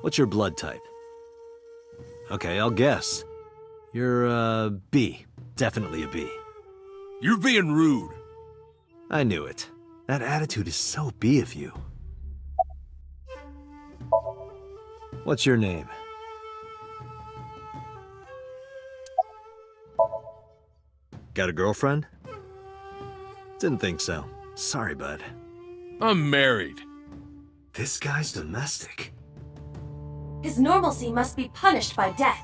What's your blood type? Okay, I'll guess. You're, B. Definitely a B. You're being rude. I knew it. That attitude is so B of you. What's your name? Got a girlfriend? Didn't think so. Sorry, bud. I'm married. This guy's domestic. His normalcy must be punished by death.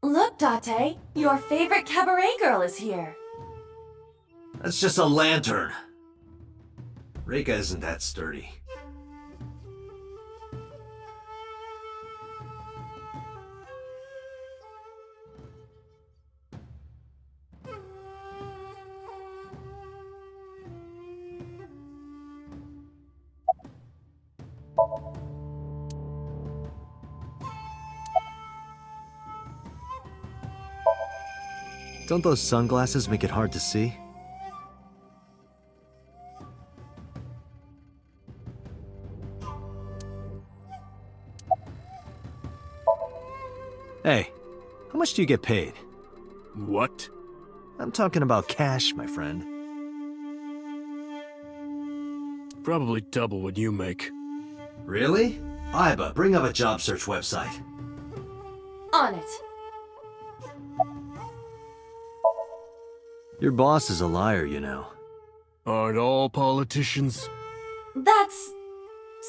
Look, Date, your favorite cabaret girl is here. That's just a lantern. Reika isn't that sturdy. Don't those sunglasses make it hard to see? Hey, how much do you get paid? What? I'm talking about cash, my friend. Probably double what you make. Really? Iba, bring up a job search website. On it. Your boss is a liar, you know. Aren't all politicians? That's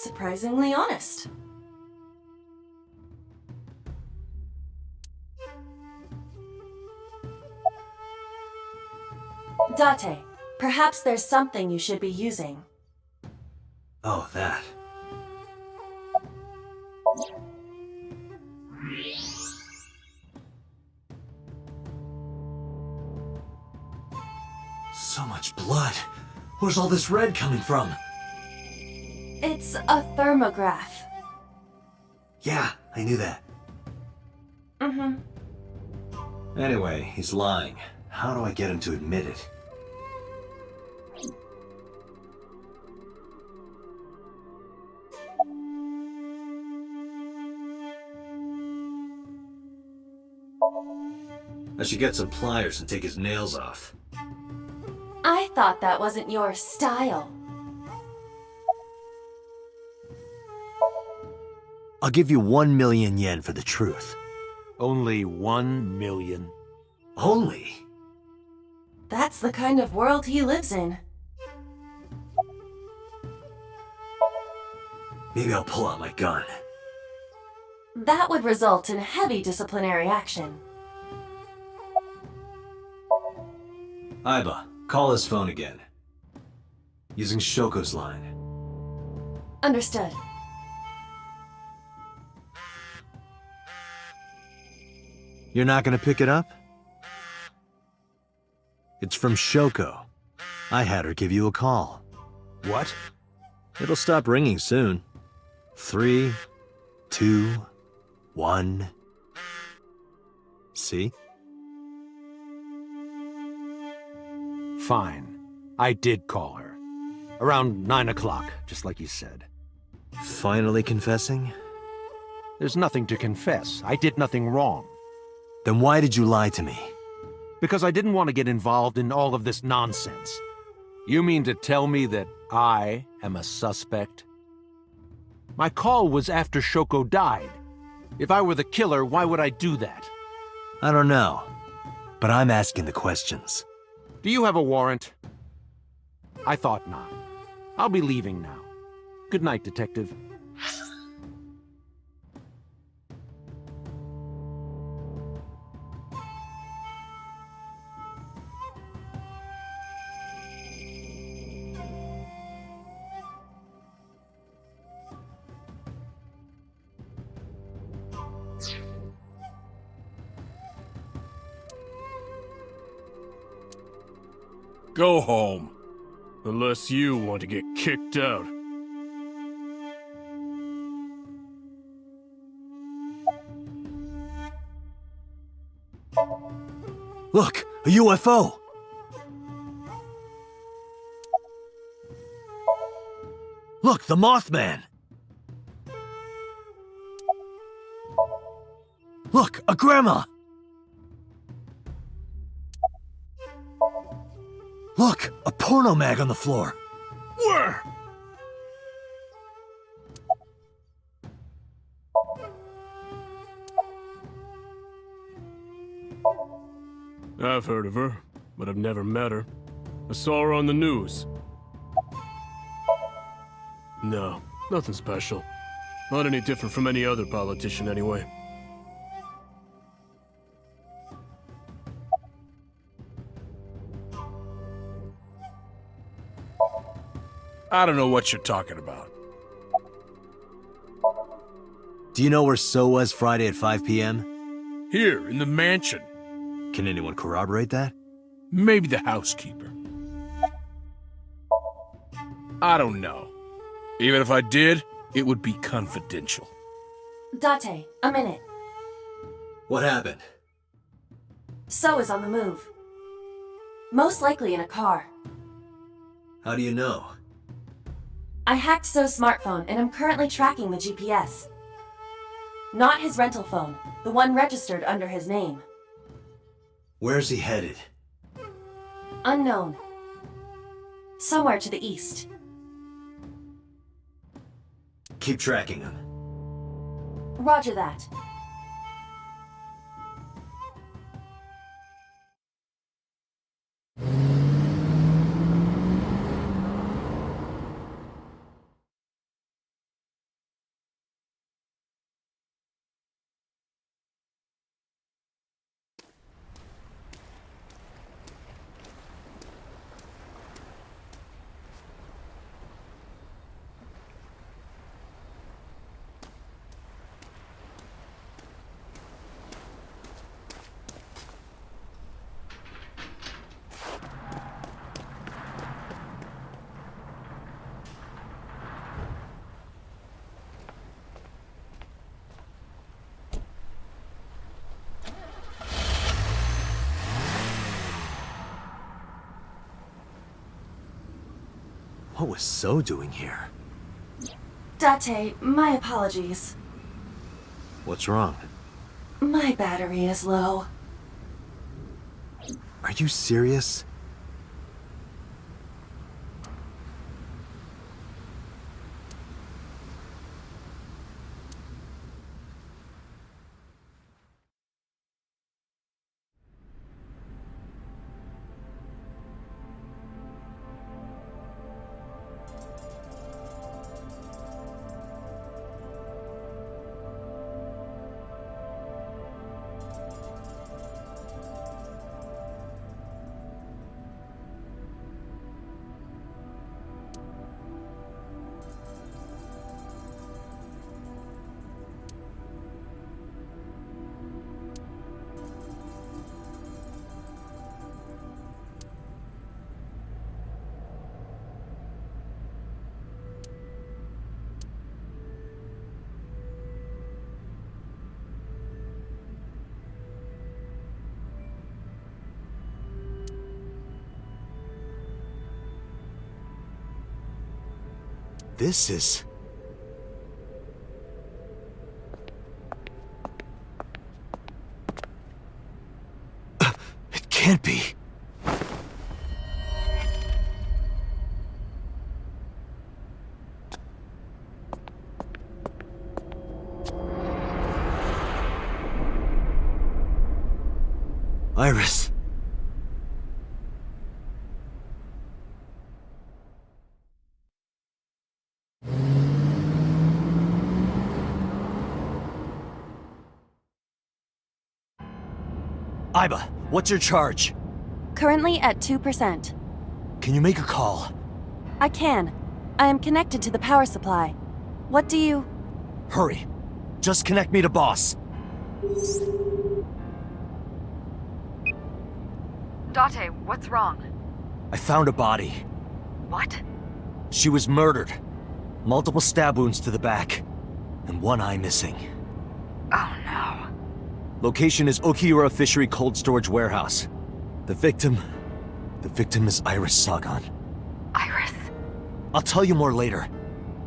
surprisingly honest. Date, perhaps there's something you should be using. Oh, that. So much blood. Where's all this red coming from? It's a thermograph. Yeah, I knew that. Mm-hmm. Anyway, he's lying. How do I get him to admit it? I should get some pliers and take his nails off. I thought that wasn't your style. I'll give you 1 million yen for the truth. Only 1 million. Only? That's the kind of world he lives in. Maybe I'll pull out my gun. That would result in heavy disciplinary action. Iba, call his phone again. Using Shoko's line. Understood. You're not gonna pick it up? It's from Shoko. I had her give you a call. What? It'll stop ringing soon. 3, 2, 1. See? Fine. I did call her. Around 9 o'clock, just like you said. Finally confessing? There's nothing to confess. I did nothing wrong. Then why did you lie to me? Because I didn't want to get involved in all of this nonsense. You mean to tell me that I am a suspect? My call was after Shoko died. If I were the killer, why would I do that? I don't know. But I'm asking the questions. Do you have a warrant? I thought not. I'll be leaving now. Good night, Detective. Go home. Unless you want to get kicked out. Look, a UFO! Look, the Mothman! Look, a grandma! Look, a porno mag on the floor! Where? I've heard of her, but I've never met her. I saw her on the news. No, nothing special. Not any different from any other politician, anyway. I don't know what you're talking about. Do you know where So was Friday at 5 p.m.? Here, in the mansion. Can anyone corroborate that? Maybe the housekeeper. I don't know. Even if I did, it would be confidential. Date, a minute. What happened? So is on the move. Most likely in a car. How do you know? I hacked So's smartphone and I'm currently tracking the GPS. Not his rental phone, the one registered under his name. Where's he headed? Unknown. Somewhere to the east. Keep tracking him. Roger that. What was So doing here? Date, my apologies. What's wrong? My battery is low. Are you serious? This is... It can't be. Iris. Iba, what's your charge? Currently at 2%. Can you make a call? I can. I am connected to the power supply. What do you... Hurry. Just connect me to boss. Date, what's wrong? I found a body. What? She was murdered. Multiple stab wounds to the back. And one eye missing. Oh no. Location is Okiura Fishery Cold Storage Warehouse. The victim is Iris Sagan. Iris? I'll tell you more later.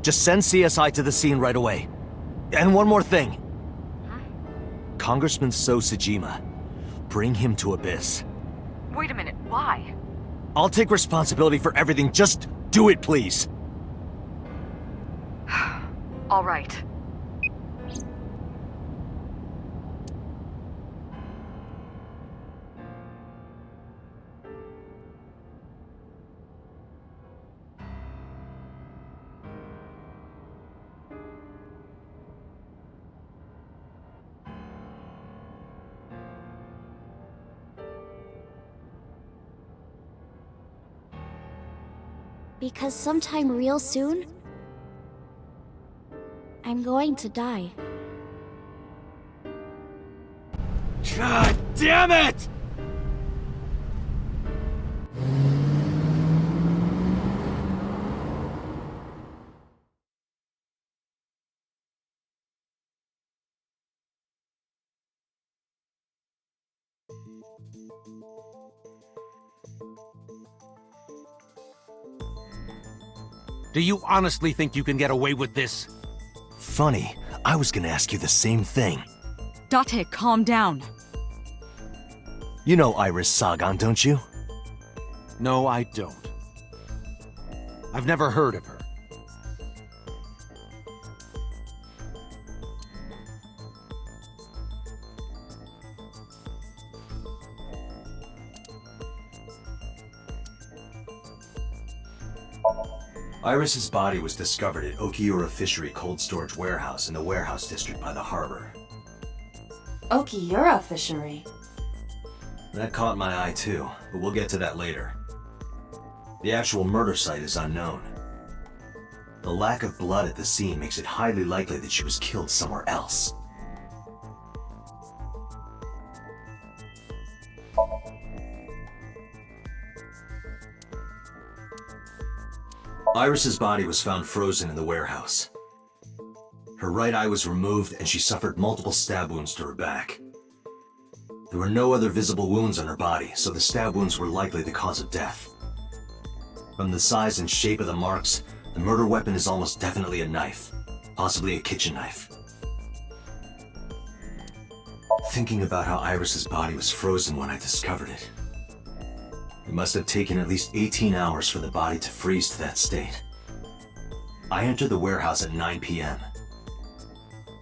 Just send CSI to the scene right away. And one more thing. Congressman So Sajima. Bring him to Abyss. Wait a minute, why? I'll take responsibility for everything. Just do it, please. All right. Because sometime real soon, I'm going to die. God damn it! Do you honestly think you can get away with this? Funny, I was gonna ask you the same thing. Date, calm down. You know Iris Sagan, don't you? No, I don't. I've never heard of her. Iris's body was discovered at Okiura Fishery Cold Storage Warehouse in the warehouse district by the harbor. Okiura Fishery. That caught my eye too, but we'll get to that later. The actual murder site is unknown. The lack of blood at the scene makes it highly likely that she was killed somewhere else. Iris's body was found frozen in the warehouse. Her right eye was removed and she suffered multiple stab wounds to her back. There were no other visible wounds on her body, so the stab wounds were likely the cause of death. From the size and shape of the marks, the murder weapon is almost definitely a knife, possibly a kitchen knife. Thinking about how Iris's body was frozen when I discovered it. It must have taken at least 18 hours for the body to freeze to that state. I entered the warehouse at 9 p.m.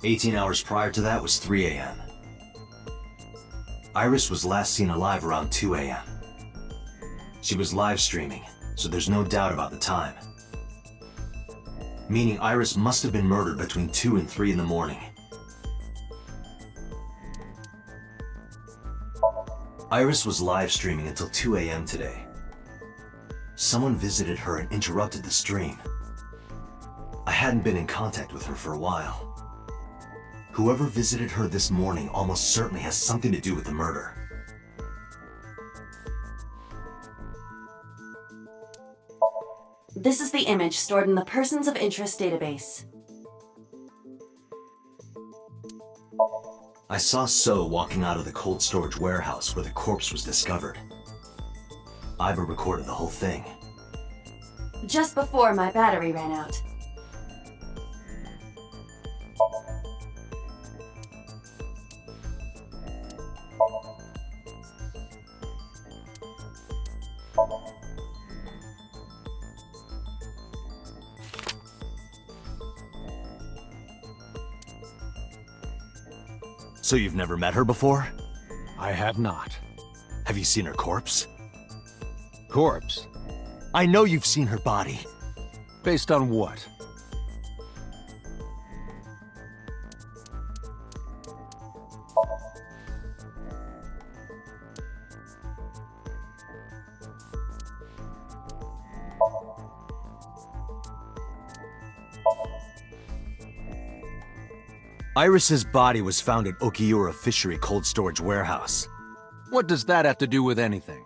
18 hours prior to that was 3 a.m. Iris was last seen alive around 2 a.m. She was live streaming, so there's no doubt about the time. Meaning Iris must have been murdered between 2 and 3 in the morning. Iris was live streaming until 2 a.m. today. Someone visited her and interrupted the stream. I hadn't been in contact with her for a while. Whoever visited her this morning almost certainly has something to do with the murder. This is the image stored in the Persons of Interest database. I saw So walking out of the cold storage warehouse where the corpse was discovered. Iva recorded the whole thing. Just before my battery ran out. So you've never met her before? I have not. Have you seen her corpse? Corpse? I know you've seen her body. Based on what? Iris's body was found at Okiura Fishery Cold Storage Warehouse. What does that have to do with anything?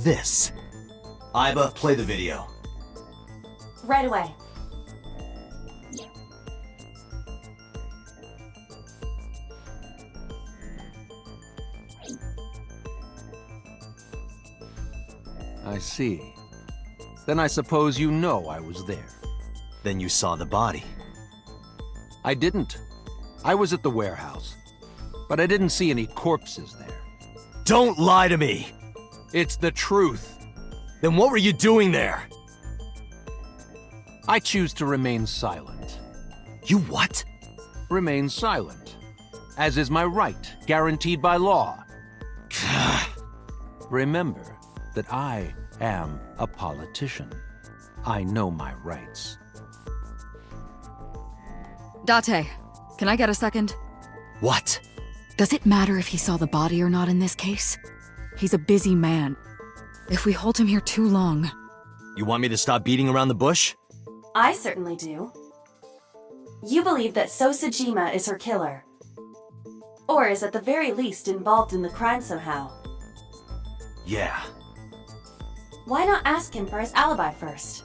this? Iba, play the video. Right away. I see. Then I suppose you know I was there. Then you saw the body. I didn't. I was at the warehouse. But I didn't see any corpses there. Don't lie to me! It's the truth. Then what were you doing there? I choose to remain silent. You what? Remain silent. As is my right, guaranteed by law. Remember that I am a politician. I know my rights. Date, can I get a second? What? Does it matter if he saw the body or not in this case? He's a busy man. If we hold him here too long... You want me to stop beating around the bush? I certainly do. You believe that Sosajima is her killer. Or is at the very least involved in the crime somehow. Yeah. Why not ask him for his alibi first?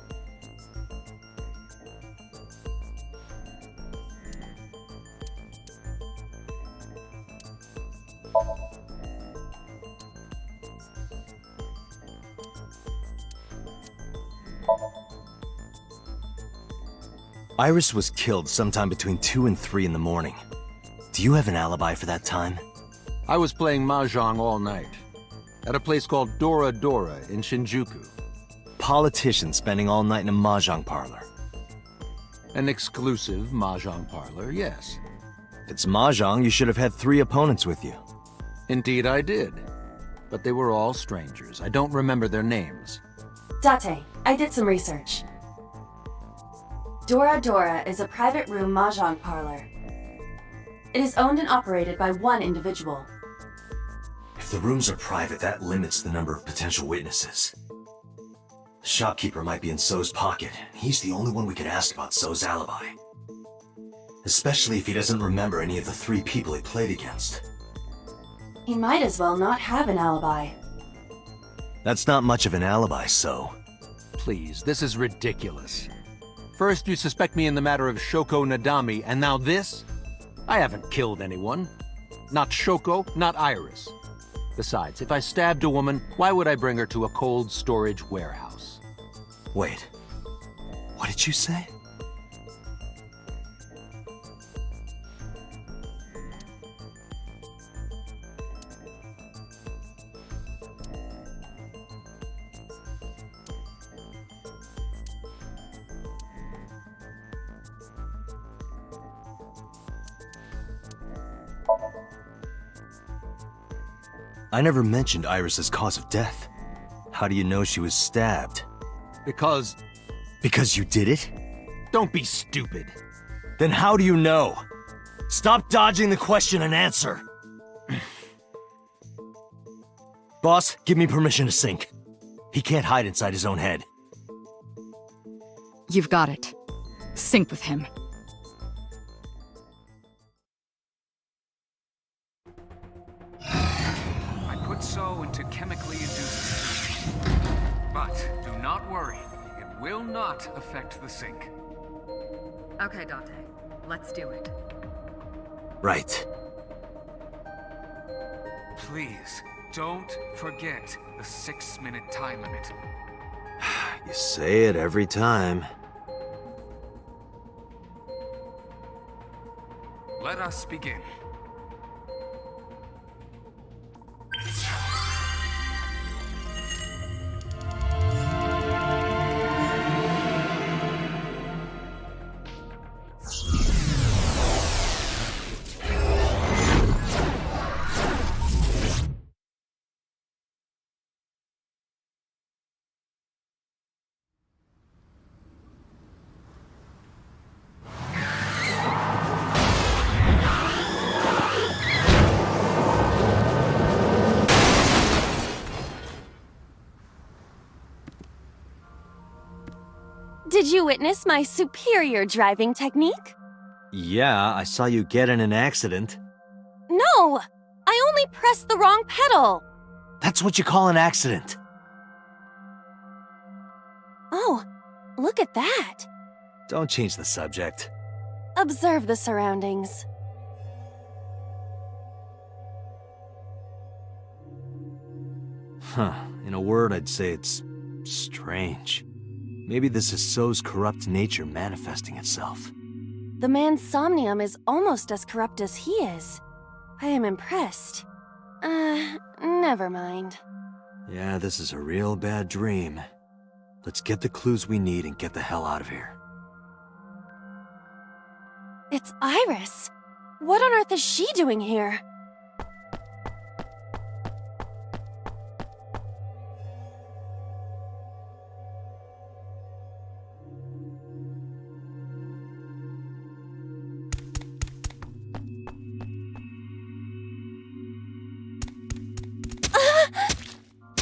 Iris was killed sometime between 2 and 3 in the morning. Do you have an alibi for that time? I was playing mahjong all night. At a place called Dora Dora in Shinjuku. Politician spending all night in a mahjong parlor. An exclusive mahjong parlor, yes. If it's mahjong, you should have had 3 opponents with you. Indeed I did. But they were all strangers. I don't remember their names. Date, I did some research. Dora Dora is a private room mahjong parlor. It is owned and operated by one individual. If the rooms are private, that limits the number of potential witnesses. The shopkeeper might be in So's pocket, and he's the only one we could ask about So's alibi. Especially if he doesn't remember any of the 3 people he played against. He might as well not have an alibi. That's not much of an alibi, So. Please, this is ridiculous. First you suspect me in the matter of Shoko Nadami, and now this? I haven't killed anyone. Not Shoko, not Iris. Besides, if I stabbed a woman, why would I bring her to a cold storage warehouse? Wait. What did you say? I never mentioned Iris's cause of death. How do you know she was stabbed? Because... Because you did it? Don't be stupid. Then how do you know? Stop dodging the question and answer. Boss, give me permission to sync. He can't hide inside his own head. You've got it. Sync with him. I put So into chemically induced state. But do not worry. It will not affect the sync. Okay, Date. Let's do it. Right. Please, don't forget the 6-minute time limit. You say it every time. Let us begin. Did you witness my superior driving technique? Yeah, I saw you get in an accident. No! I only pressed the wrong pedal! That's what you call an accident. Look at that! Don't change the subject. Observe the surroundings. Huh. In a word, I'd say it's strange. Maybe this is So's corrupt nature manifesting itself. The man's Somnium is almost as corrupt as he is. I am impressed. Never mind. Yeah, this is a real bad dream. Let's get the clues we need and get the hell out of here. It's Iris! What on earth is she doing here?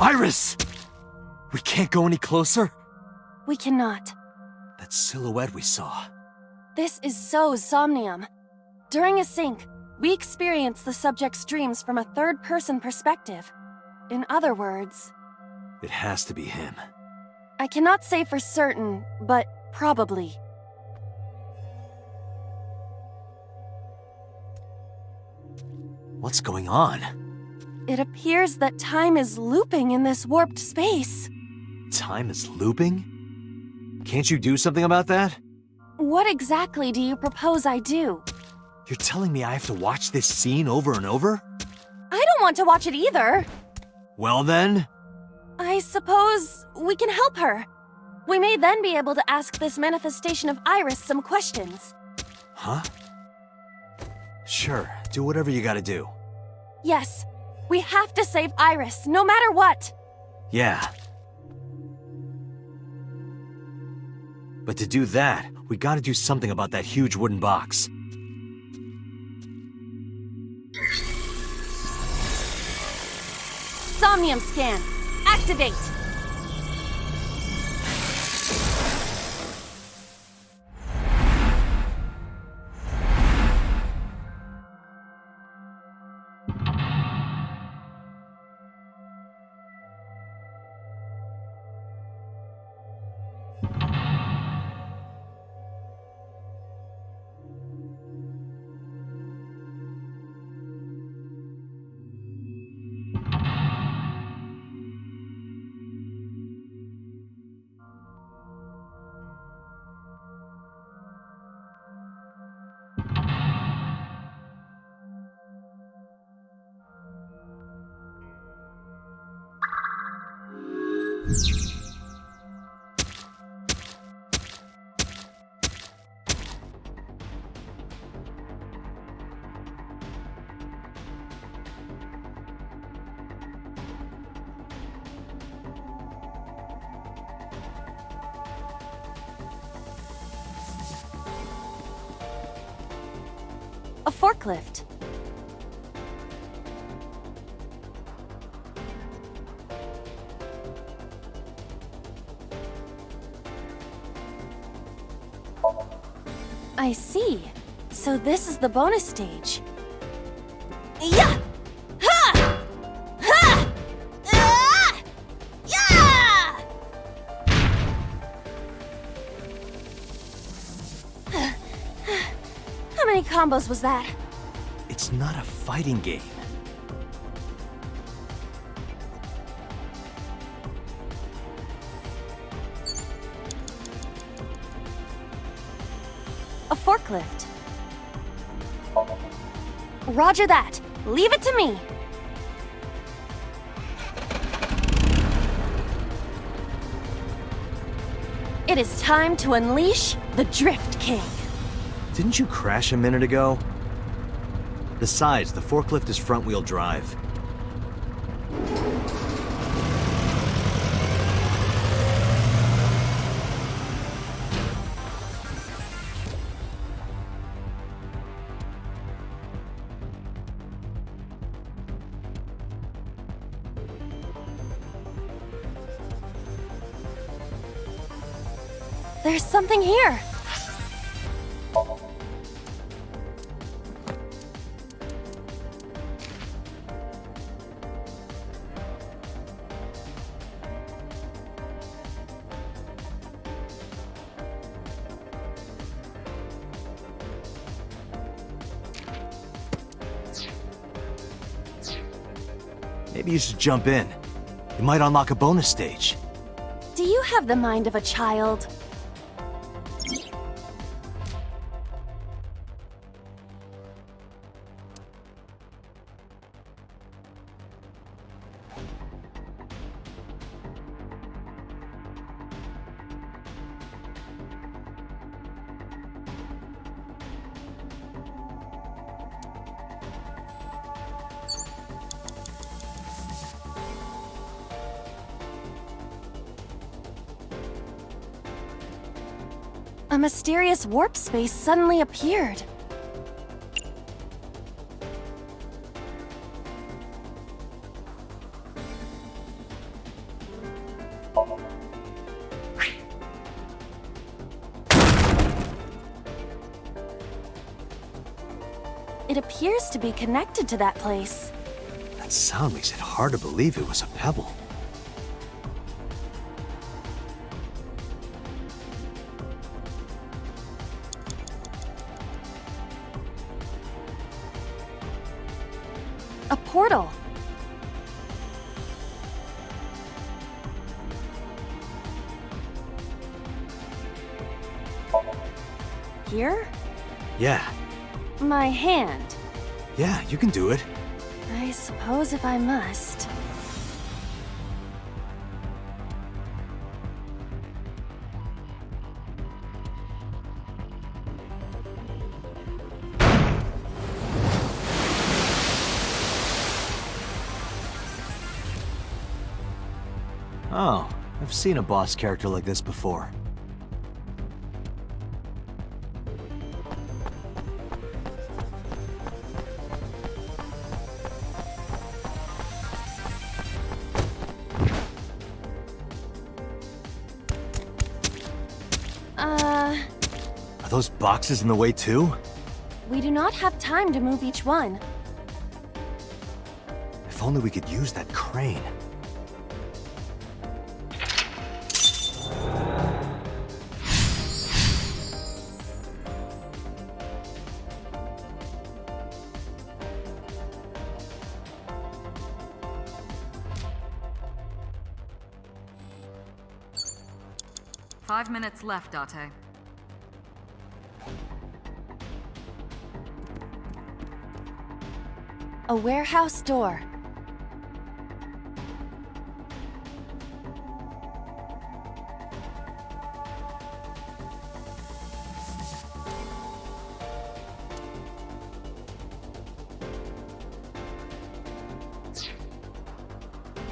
Iris! We can't go any closer? We cannot. That silhouette we saw. This is So's Somnium. During a sync, we experience the subject's dreams from a third-person perspective. In other words, It has to be him. I cannot say for certain, but probably. What's going on? It appears that time is looping in this warped space. Time is looping? Can't you do something about that? What exactly do you propose I do? You're telling me I have to watch this scene over and over? I don't want to watch it either. Well then... I suppose we can help her. We may then be able to ask this manifestation of Iris some questions. Huh? Sure, do whatever you gotta do. Yes, we have to save Iris, no matter what. Yeah. But to do that, we gotta do something about that huge wooden box. Somnium scan. Activate. A forklift. I see. So this is the bonus stage. Yeah! Ha! Ha! Ah! Yeah! How many combos was that? It's not a fighting game. A forklift. Roger that. Leave it to me. It is time to unleash the Drift King. Didn't you crash a minute ago? Besides, the forklift is front-wheel drive. There's something here. Maybe you should jump in. It might unlock a bonus stage. Do you have the mind of a child? A mysterious warp space suddenly appeared. It appears to be connected to that place. That sound makes it hard to believe it was a pebble. A portal. Here? Yeah. My hand. Yeah, you can do it. I suppose if I must. Oh, I've seen a boss character like this before. Are those boxes in the way too? We do not have time to move each one. If only we could use that crane. Five minutes left, Date. A warehouse door.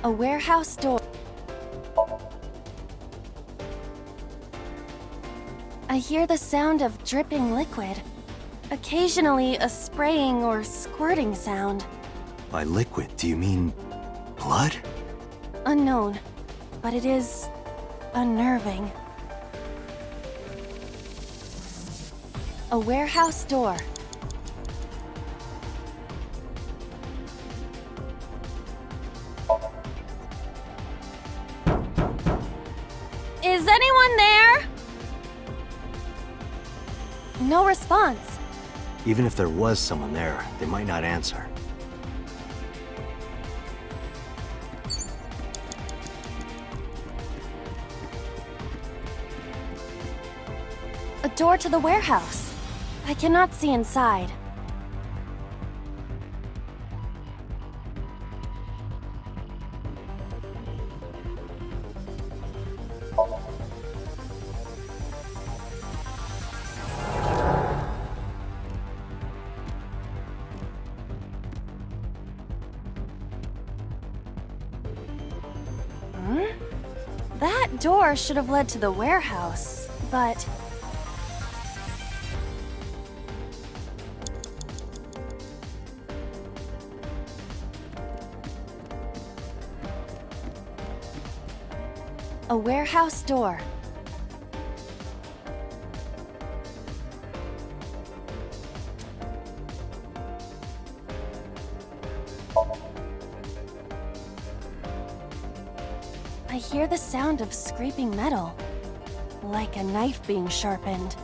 A warehouse door. I hear the sound of dripping liquid. Occasionally, a spraying or squirting sound. By liquid, do you mean blood? Unknown, but it is unnerving. A warehouse door. Is anyone there? No response. Even if there was someone there, they might not answer. A door to the warehouse. I cannot see inside. That door should have led to the warehouse, but... A warehouse door. I hear the sound of scraping metal, like a knife being sharpened.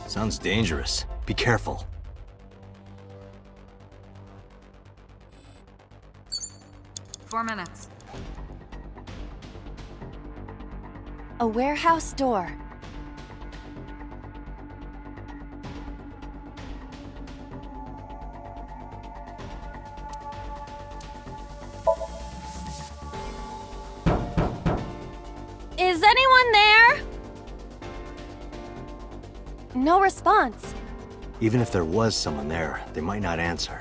Sounds dangerous. Be careful. 4 minutes. A warehouse door. Is anyone there? No response. Even if there was someone there, they might not answer.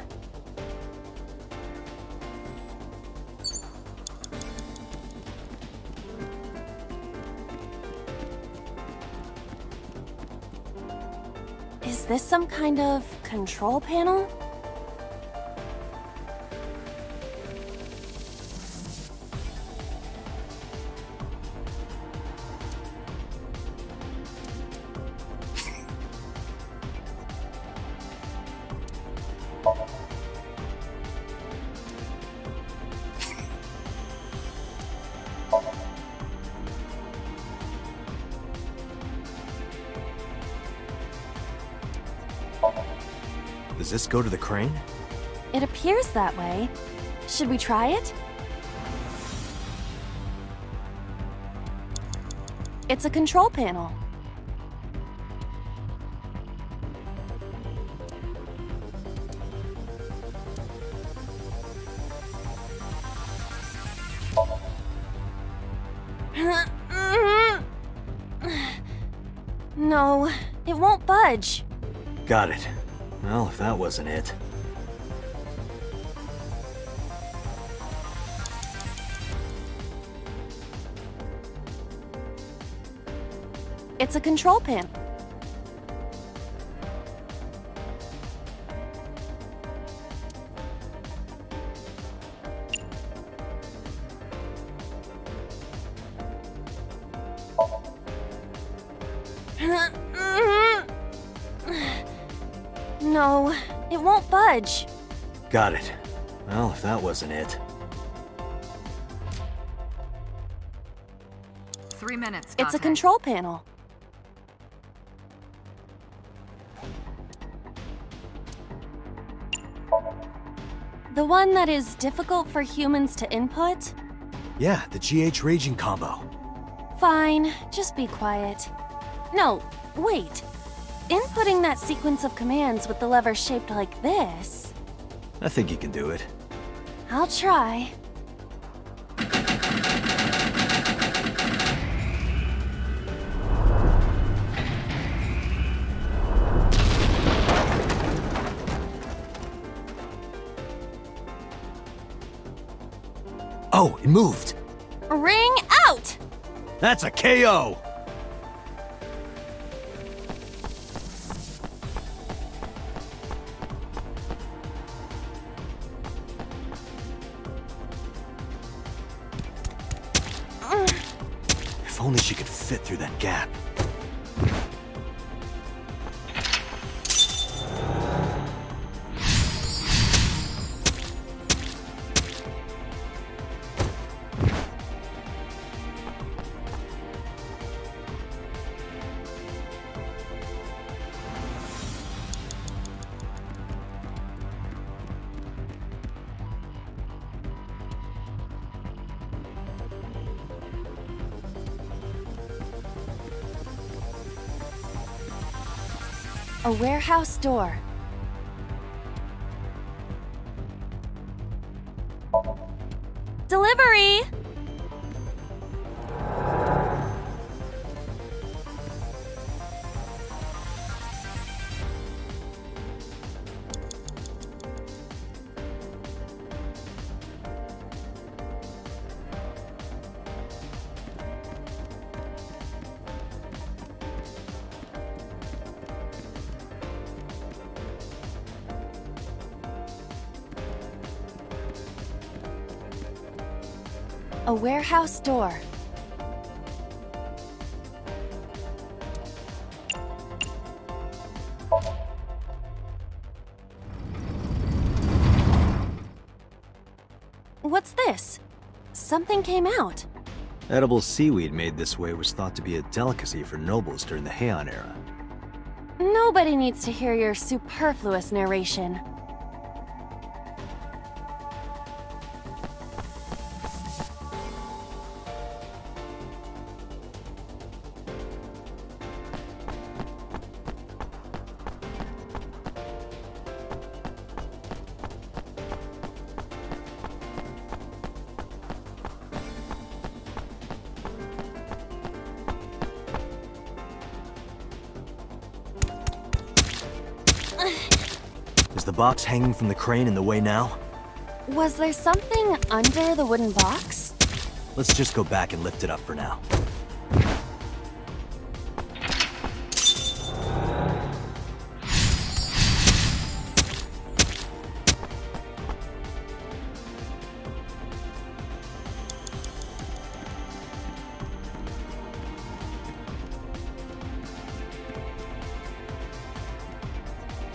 Is this some kind of control panel? Does this go to the crane? It appears that way. Should we try it? It's a control panel. No, it won't budge. Got it. Well, if that wasn't it. It's a control panel. No, it won't budge. Got it. Well, if that wasn't it. 3 minutes, It's a Dante. control panel. The one that is difficult for humans to input? Yeah, the GH raging combo. Fine, just be quiet. No, wait. Inputting that sequence of commands with the lever shaped like this... I think you can do it. I'll try. Oh, it moved! Ring out! That's a KO! If only she could fit through that gap. A warehouse door. Delivery! A warehouse door. What's this? Something came out. Edible seaweed made this way was thought to be a delicacy for nobles during the Heian era. Nobody needs to hear your superfluous narration. Is the box hanging from the crane in the way now? Was there something under the wooden box? Let's just go back and lift it up for now.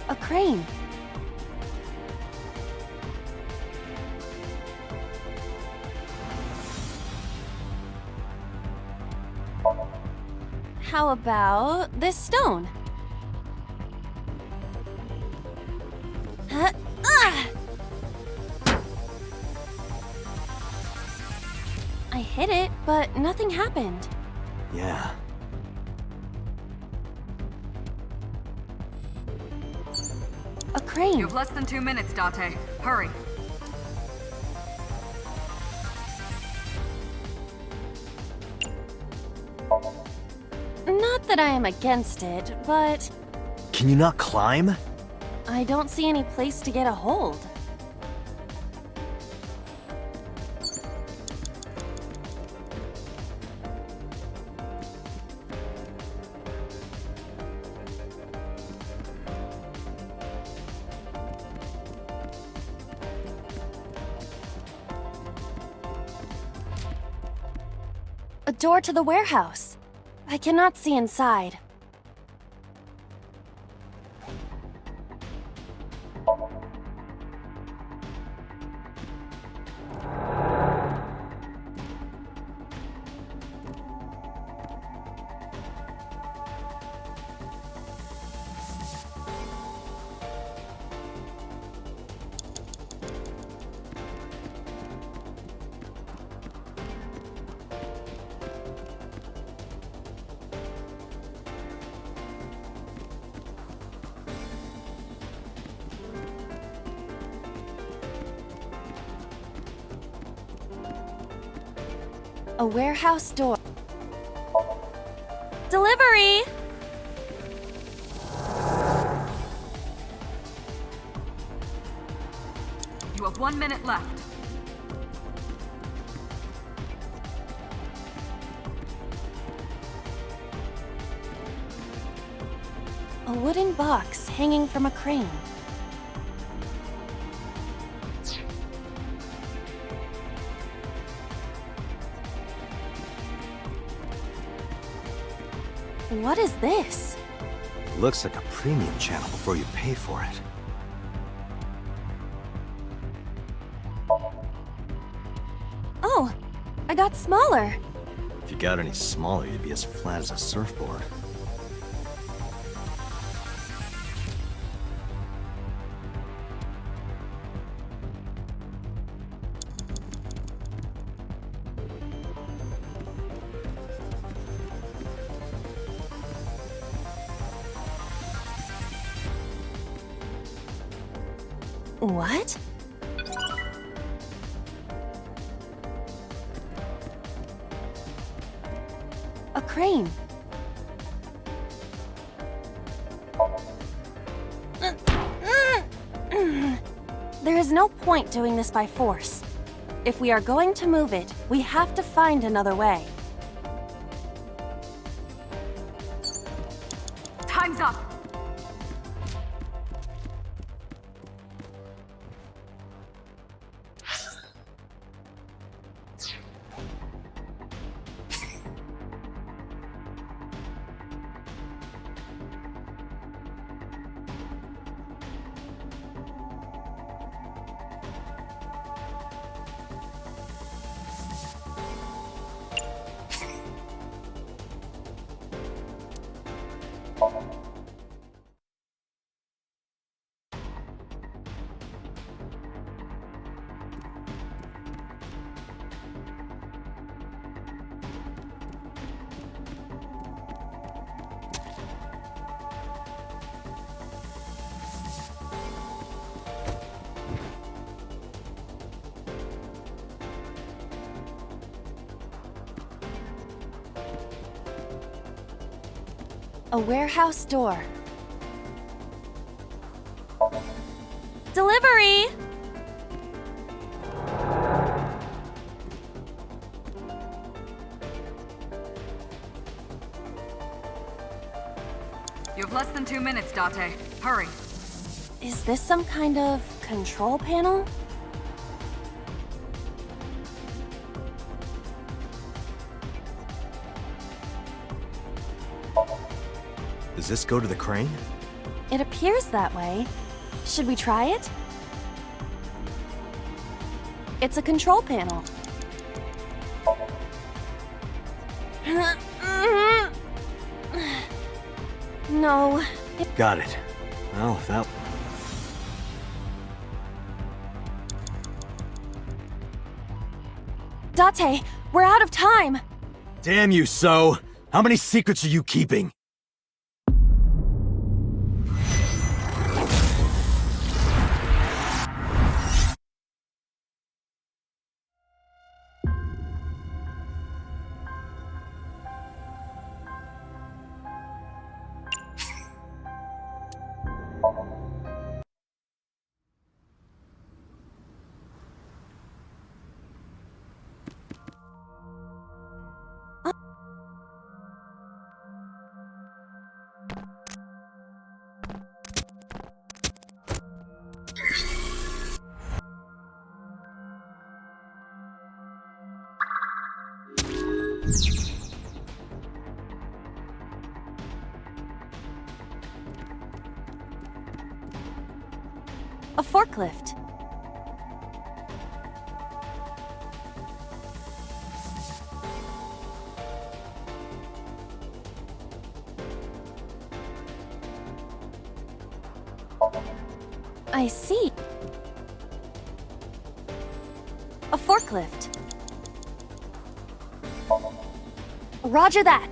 A crane. How about this stone? I hit it, but nothing happened. Yeah. A crane. You have less than 2 minutes, Date. Hurry. Not that I am against it, but Can you not climb? I don't see any place to get a hold. A door to the warehouse. I cannot see inside. A warehouse door. Delivery! You have 1 minute left. A wooden box hanging from a crane. What is this? Looks like a premium channel before you pay for it. Oh, I got smaller. If you got any smaller, you'd be as flat as a surfboard. What? A crane. There is no point doing this by force. If we are going to move it, we have to find another way. Time's up. A warehouse door. Delivery! You have less than 2 minutes, Date. Hurry. Is this some kind of control panel? Does this go to the crane? It appears that way. Should we try it? It's a control panel. No. Got it. Well, if that... Date, we're out of time! Damn you, So! How many secrets are you keeping? A forklift. I see. A forklift. Roger that.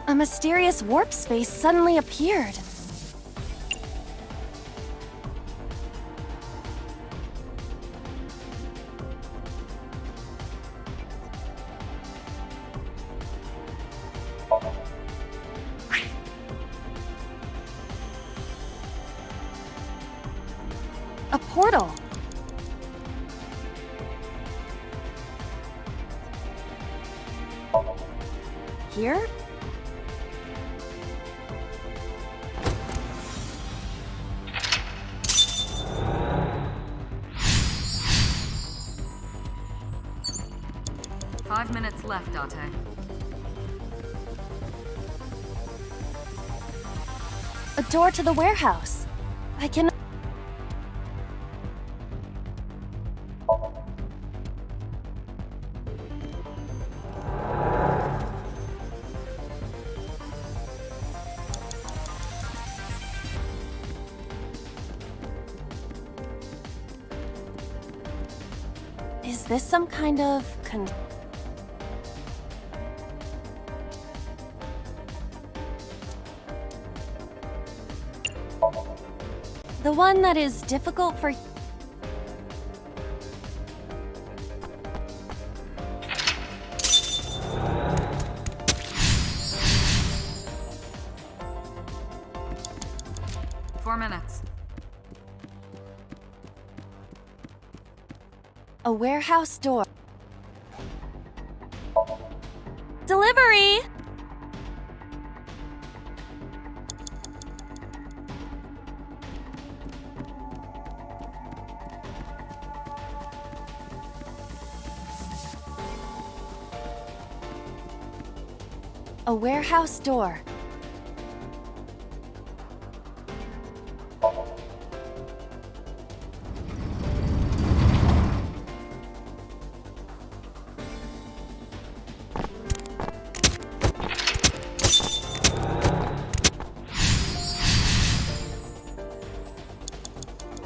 A mysterious warp space suddenly appeared. A portal. Here? Five minutes left, Date. A door to the warehouse. I can... Is this some kind of the one that is difficult for... Four minutes. A warehouse door. Delivery! A warehouse door.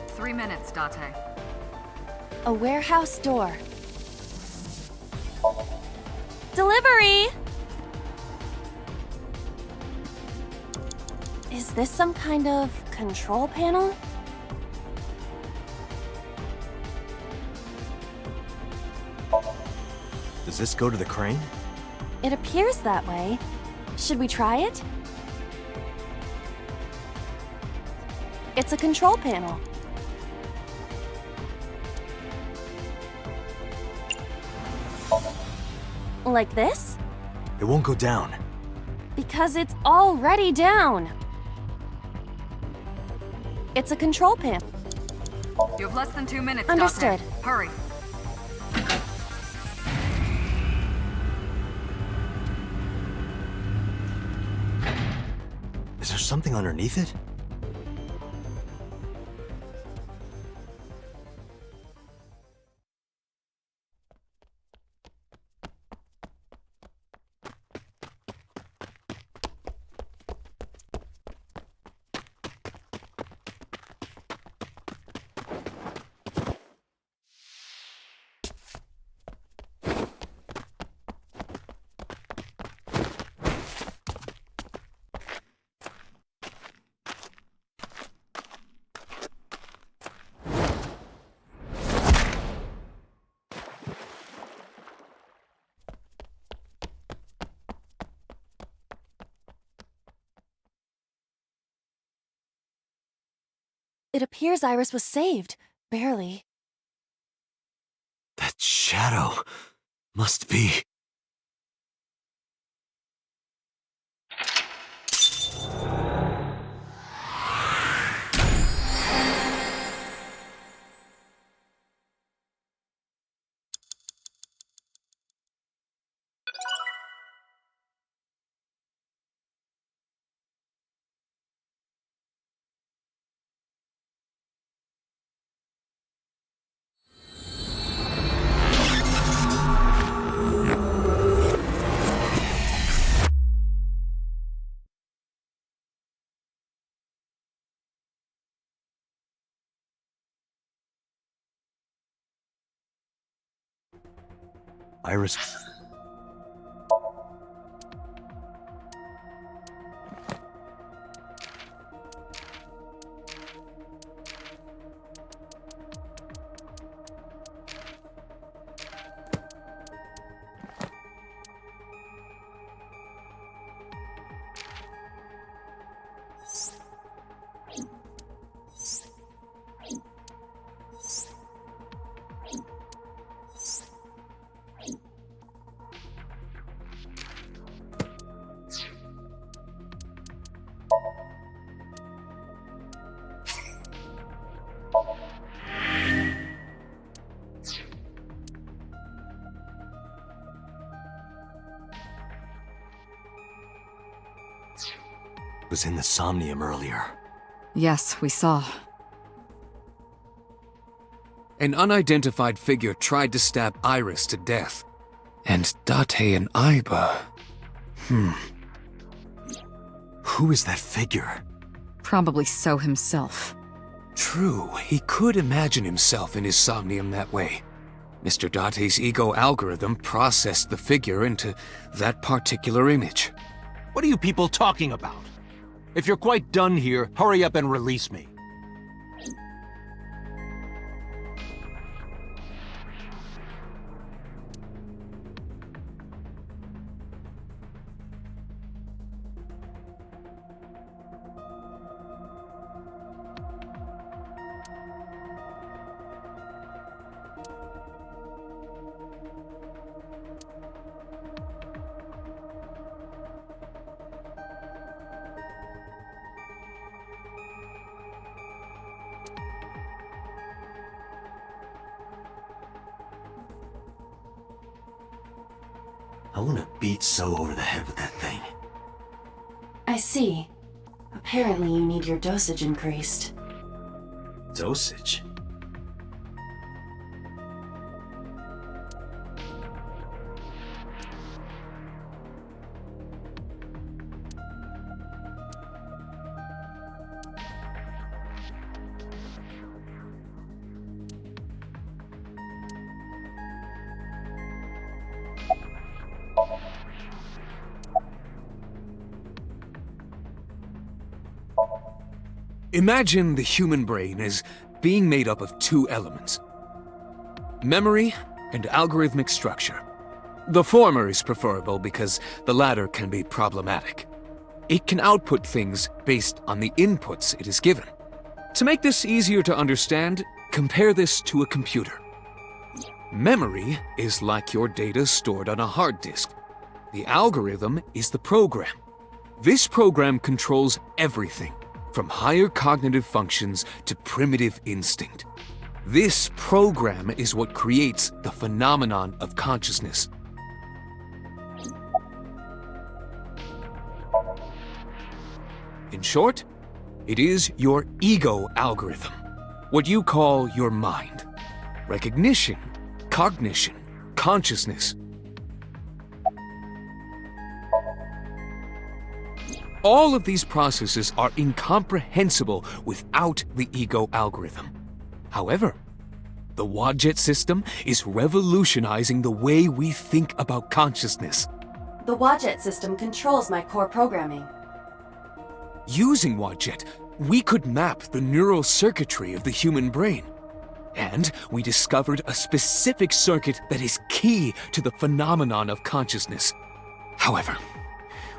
Three minutes, Date. A warehouse door. Delivery! Is this some kind of control panel? Does this go to the crane? It appears that way. Should we try it? It's a control panel. Like this? It won't go down. Because it's already down. It's a control panel. You have less than 2 minutes, Understood. Dante. Hurry. Is there something underneath it? It appears Iris was saved. Barely. That shadow must be... Iris... was in the Somnium earlier. Yes, we saw. An unidentified figure tried to stab Iris to death. And Date and Aiba... Who is that figure? Probably So himself. True, he could imagine himself in his Somnium that way. Mr. Date's ego algorithm processed the figure into that particular image. What are you people talking about? If you're quite done here, hurry up and release me. I want to beat So over the head with that thing. I see. Apparently you need your dosage increased. Dosage? Imagine the human brain as being made up of two elements: memory and algorithmic structure. The former is preferable because the latter can be problematic. It can output things based on the inputs it is given. To make this easier to understand, compare this to a computer. Memory is like your data stored on a hard disk. The algorithm is the program. This program controls everything, from higher cognitive functions to primitive instinct. This program is what creates the phenomenon of consciousness. In short, it is your ego algorithm, what you call your mind. Recognition, cognition, consciousness. All of these processes are incomprehensible without the ego algorithm. However, the Wadjet system is revolutionizing the way we think about consciousness. The Wadjet system controls my core programming. Using Wadjet, we could map the neural circuitry of the human brain. And we discovered a specific circuit that is key to the phenomenon of consciousness. However,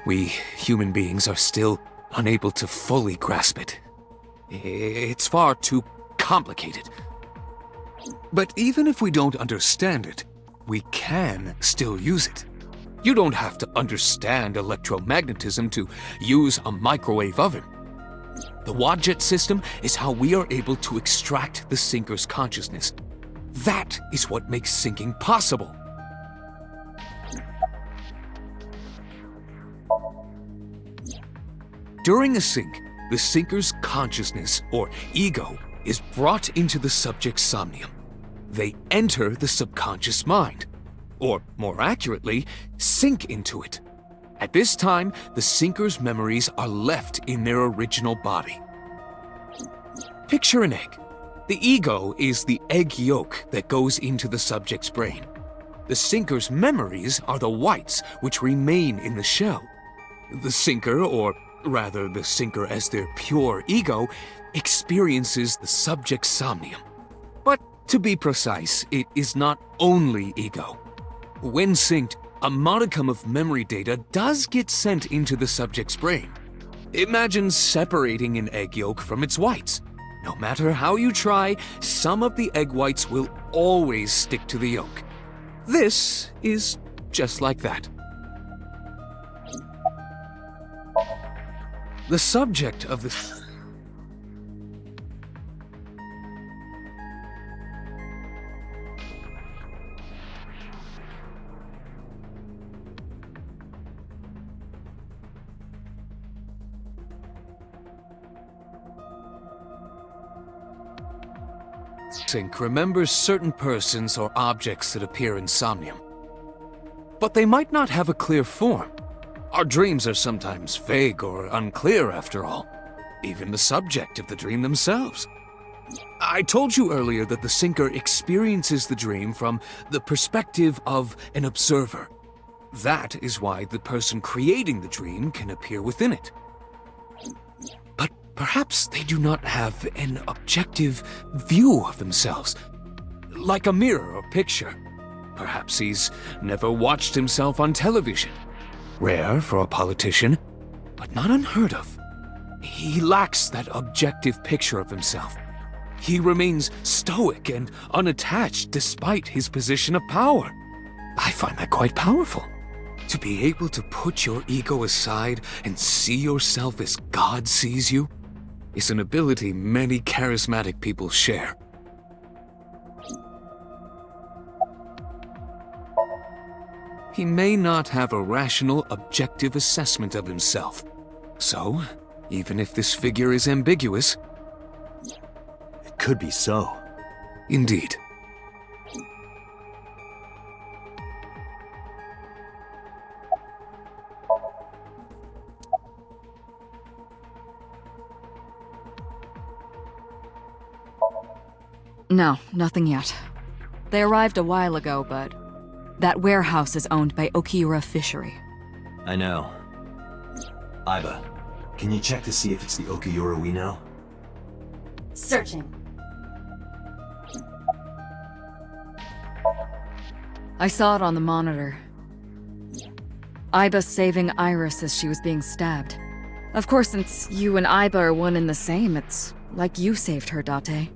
we human beings are still unable to fully grasp it. It's far too complicated. But even if we don't understand it, we can still use it. You don't have to understand electromagnetism to use a microwave oven. The Wadjet system is how we are able to extract the sinker's consciousness. That is what makes syncing possible. During a sync, the sinker's consciousness, or ego, is brought into the subject's somnium. They enter the subconscious mind, or more accurately, sink into it. At this time, the sinker's memories are left in their original body. Picture an egg. The ego is the egg yolk that goes into the subject's brain. The sinker's memories are the whites which remain in the shell. The sinker, or rather the sinker as their pure ego, experiences the subject's somnium. But to be precise, it is not only ego. When synced, a modicum of memory data does get sent into the subject's brain. Imagine separating an egg yolk from its whites. No matter how you try, some of the egg whites will always stick to the yolk. This is just like that. The subject of the... sync remembers certain persons or objects that appear in Somnium. But they might not have a clear form. Our dreams are sometimes vague or unclear after all. Even the subject of the dream themselves. I told you earlier that the syncer experiences the dream from the perspective of an observer. That is why the person creating the dream can appear within it. But perhaps they do not have an objective view of themselves, like a mirror or picture. Perhaps he's never watched himself on television. Rare for a politician, but not unheard of. He lacks that objective picture of himself. He remains stoic and unattached despite his position of power. I find that quite powerful. To be able to put your ego aside and see yourself as God sees you is an ability many charismatic people share. He may not have a rational, objective assessment of himself. So, even if this figure is ambiguous... It could be so. Indeed. No, nothing yet. They arrived a while ago, but that warehouse is owned by Okiura Fishery. I know. Iba, can you check to see if it's the Okiura we know? Searching. I saw it on the monitor. Iba saving Iris as she was being stabbed. Of course, since you and Iba are one and the same, it's like you saved her, Date.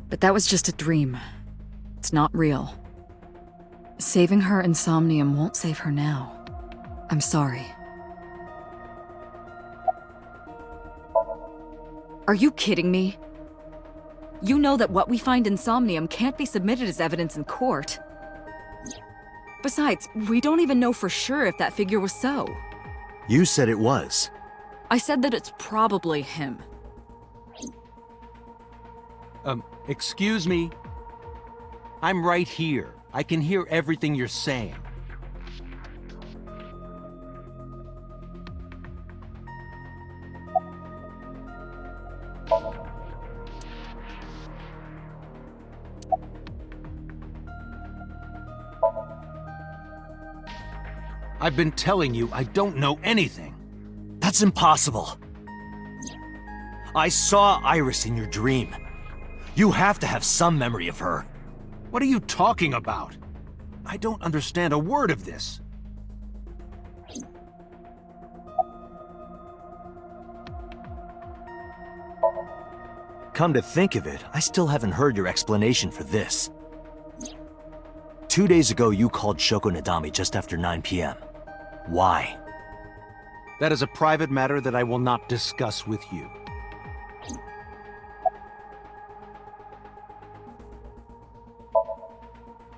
But that was just a dream. It's not real. Saving her in Somnium won't save her now. I'm sorry. Are you kidding me? You know that what we find in Somnium can't be submitted as evidence in court. Besides, we don't even know for sure if that figure was so. You said it was. I said that it's probably him. Excuse me? I'm right here. I can hear everything you're saying. I've been telling you I don't know anything. That's impossible. I saw Iris in your dream. You have to have some memory of her. What are you talking about? I don't understand a word of this. Come to think of it, I still haven't heard your explanation for this. 2 days ago, you called Shoko Nadami just after 9 p.m. Why? That is a private matter that I will not discuss with you.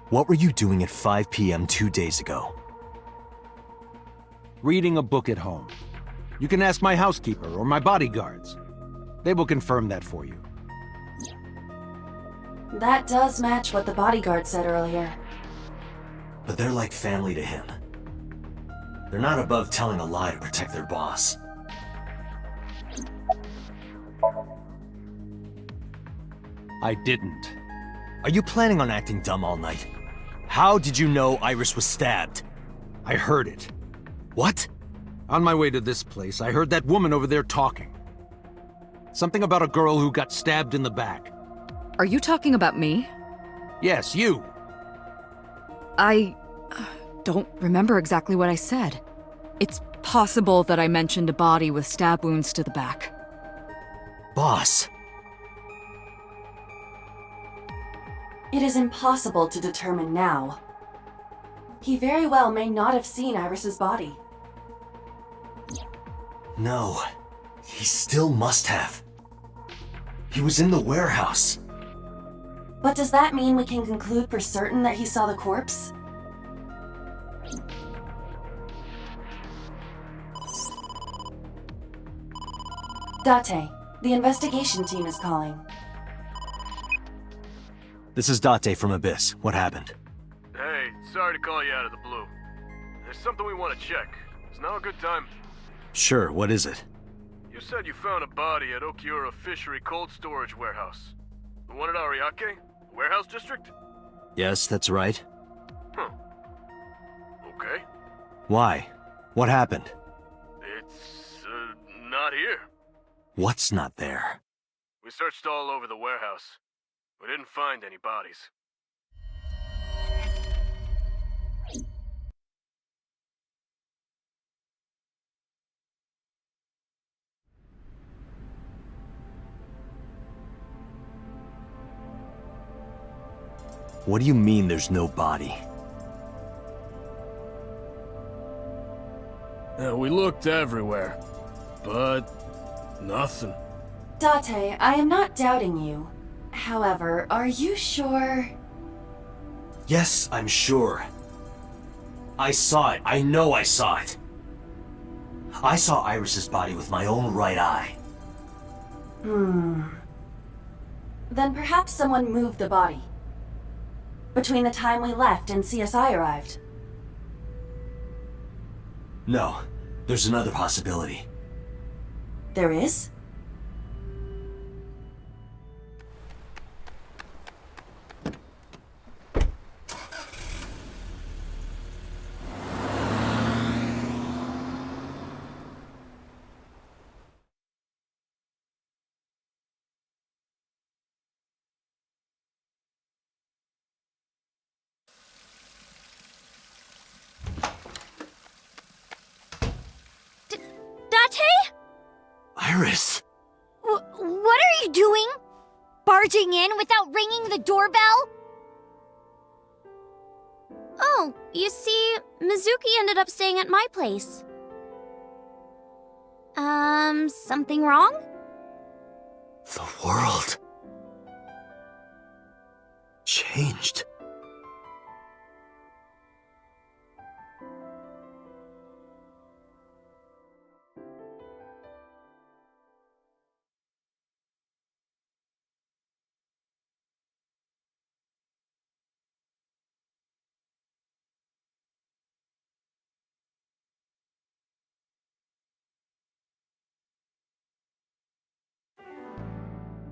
What were you doing at 5 p.m. 2 days ago? Reading a book at home. You can ask my housekeeper or my bodyguards. They will confirm that for you. That does match what the bodyguard said earlier. But they're like family to him. They're not above telling a lie to protect their boss. I didn't. Are you planning on acting dumb all night? How did you know Iris was stabbed? I heard it. What? On my way to this place, I heard that woman over there talking. Something about a girl who got stabbed in the back. Are you talking about me? Yes, you. I don't remember exactly what I said. It's possible that I mentioned a body with stab wounds to the back. Boss. It is impossible to determine now. He very well may not have seen Iris's body. No. He still must have. He was in the warehouse. But does that mean we can conclude for certain that he saw the corpse? Date, the investigation team is calling. This is Date from Abyss. What happened? Hey, sorry to call you out of the blue. There's something we want to check. Is now a good time? Sure, what is it? You said you found a body at Okiura Fishery Cold Storage Warehouse. The one at Ariake? Warehouse District? Yes, that's right. Huh. Okay. Why? What happened? It's, not here. What's not there? We searched all over the warehouse. We didn't find any bodies. What do you mean there's no body? Yeah, we looked everywhere, but nothing. Date, I am not doubting you. However, are you sure? Yes, I'm sure. I saw it. I know I saw it. I saw Iris's body with my own right eye. Then perhaps someone moved the body. Between the time we left and CSI arrived. No, there's another possibility. There is? Iris! What are you doing? Barging in without ringing the doorbell? Oh, you see, Mizuki ended up staying at my place. Something wrong? The world changed.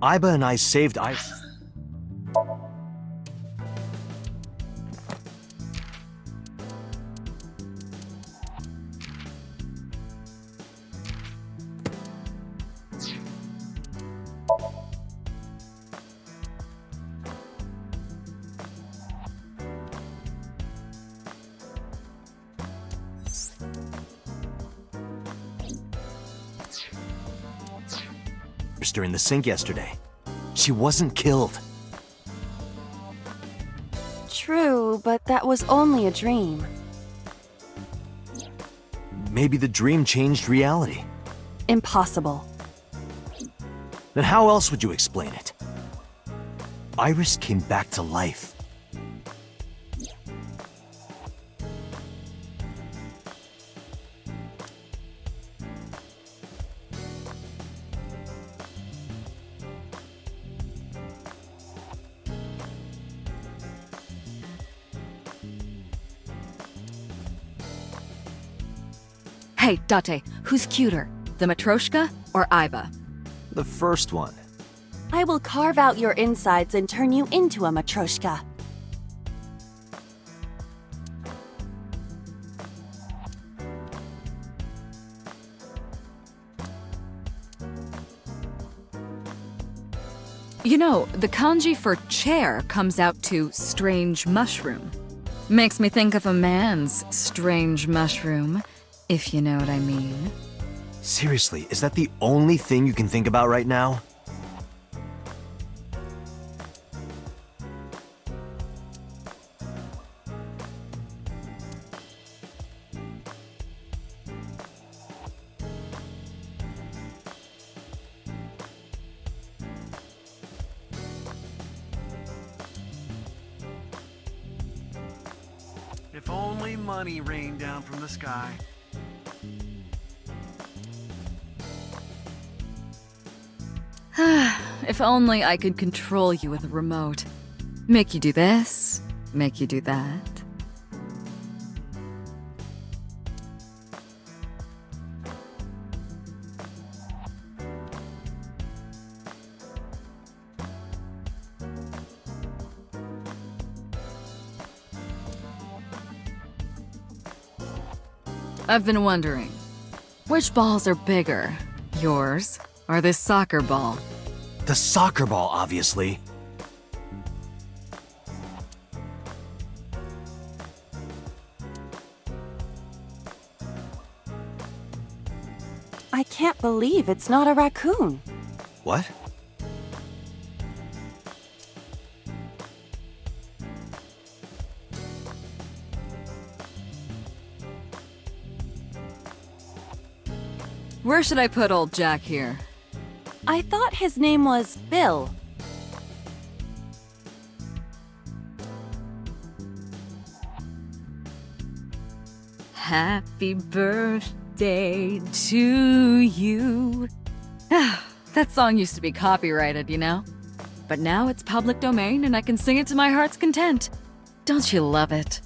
Iba and I saved Iris. During the sink yesterday. She wasn't killed. True, but that was only a dream. Maybe the dream changed reality. Impossible. Then how else would you explain it? Iris came back to life. Hey, Date, who's cuter? The Matryoshka or Iba? The first one. I will carve out your insides and turn you into a Matryoshka. You know, the kanji for chair comes out to strange mushroom. Makes me think of a man's strange mushroom, if you know what I mean. Seriously, is that the only thing you can think about right now? If only money rained down from the sky. If only I could control you with a remote. Make you do this, make you do that. I've been wondering, which balls are bigger? Yours or this soccer ball? The soccer ball, obviously. I can't believe it's not a raccoon. What? Where should I put old Jack here? I thought his name was Bill. Happy birthday to you. That song used to be copyrighted, you know? But now it's public domain and I can sing it to my heart's content. Don't you love it?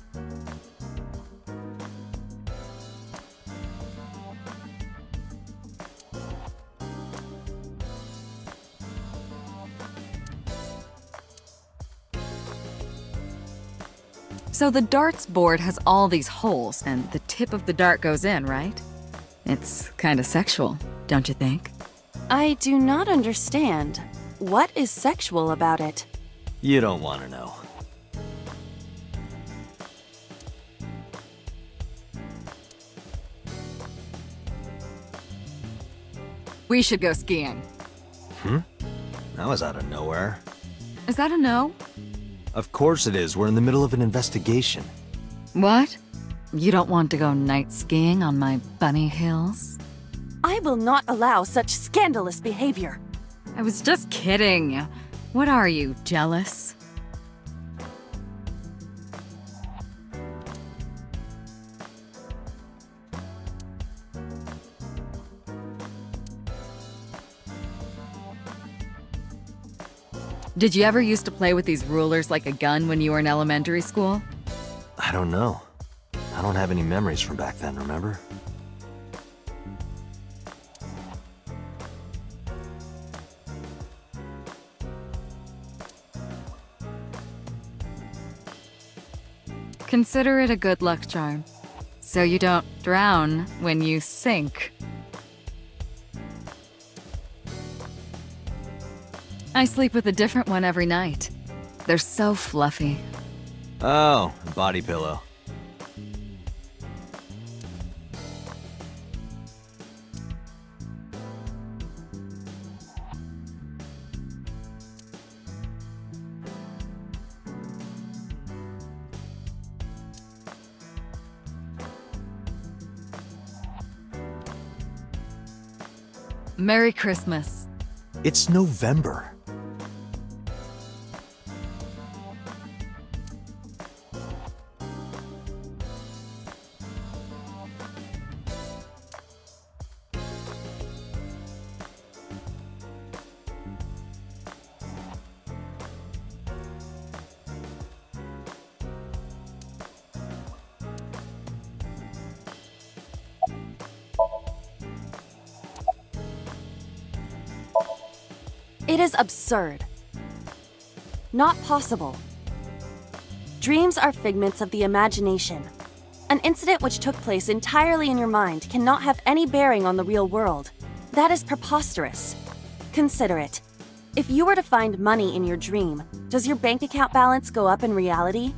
So the darts board has all these holes, and the tip of the dart goes in, right? It's kinda sexual, don't you think? I do not understand. What is sexual about it? You don't want to know. We should go skiing. That was out of nowhere. Is that a no? Of course it is. We're in the middle of an investigation. What? You don't want to go night skiing on my bunny hills? I will not allow such scandalous behavior. I was just kidding. What are you, jealous? Did you ever used to play with these rulers like a gun when you were in elementary school? I don't know. I don't have any memories from back then, remember? Consider it a good luck charm, so you don't drown when you sink. I sleep with a different one every night. They're so fluffy. Oh, a body pillow. Merry Christmas. It's November. It is absurd. Not possible. Dreams are figments of the imagination. An incident which took place entirely in your mind cannot have any bearing on the real world. That is preposterous. Consider it. If you were to find money in your dream, does your bank account balance go up in reality?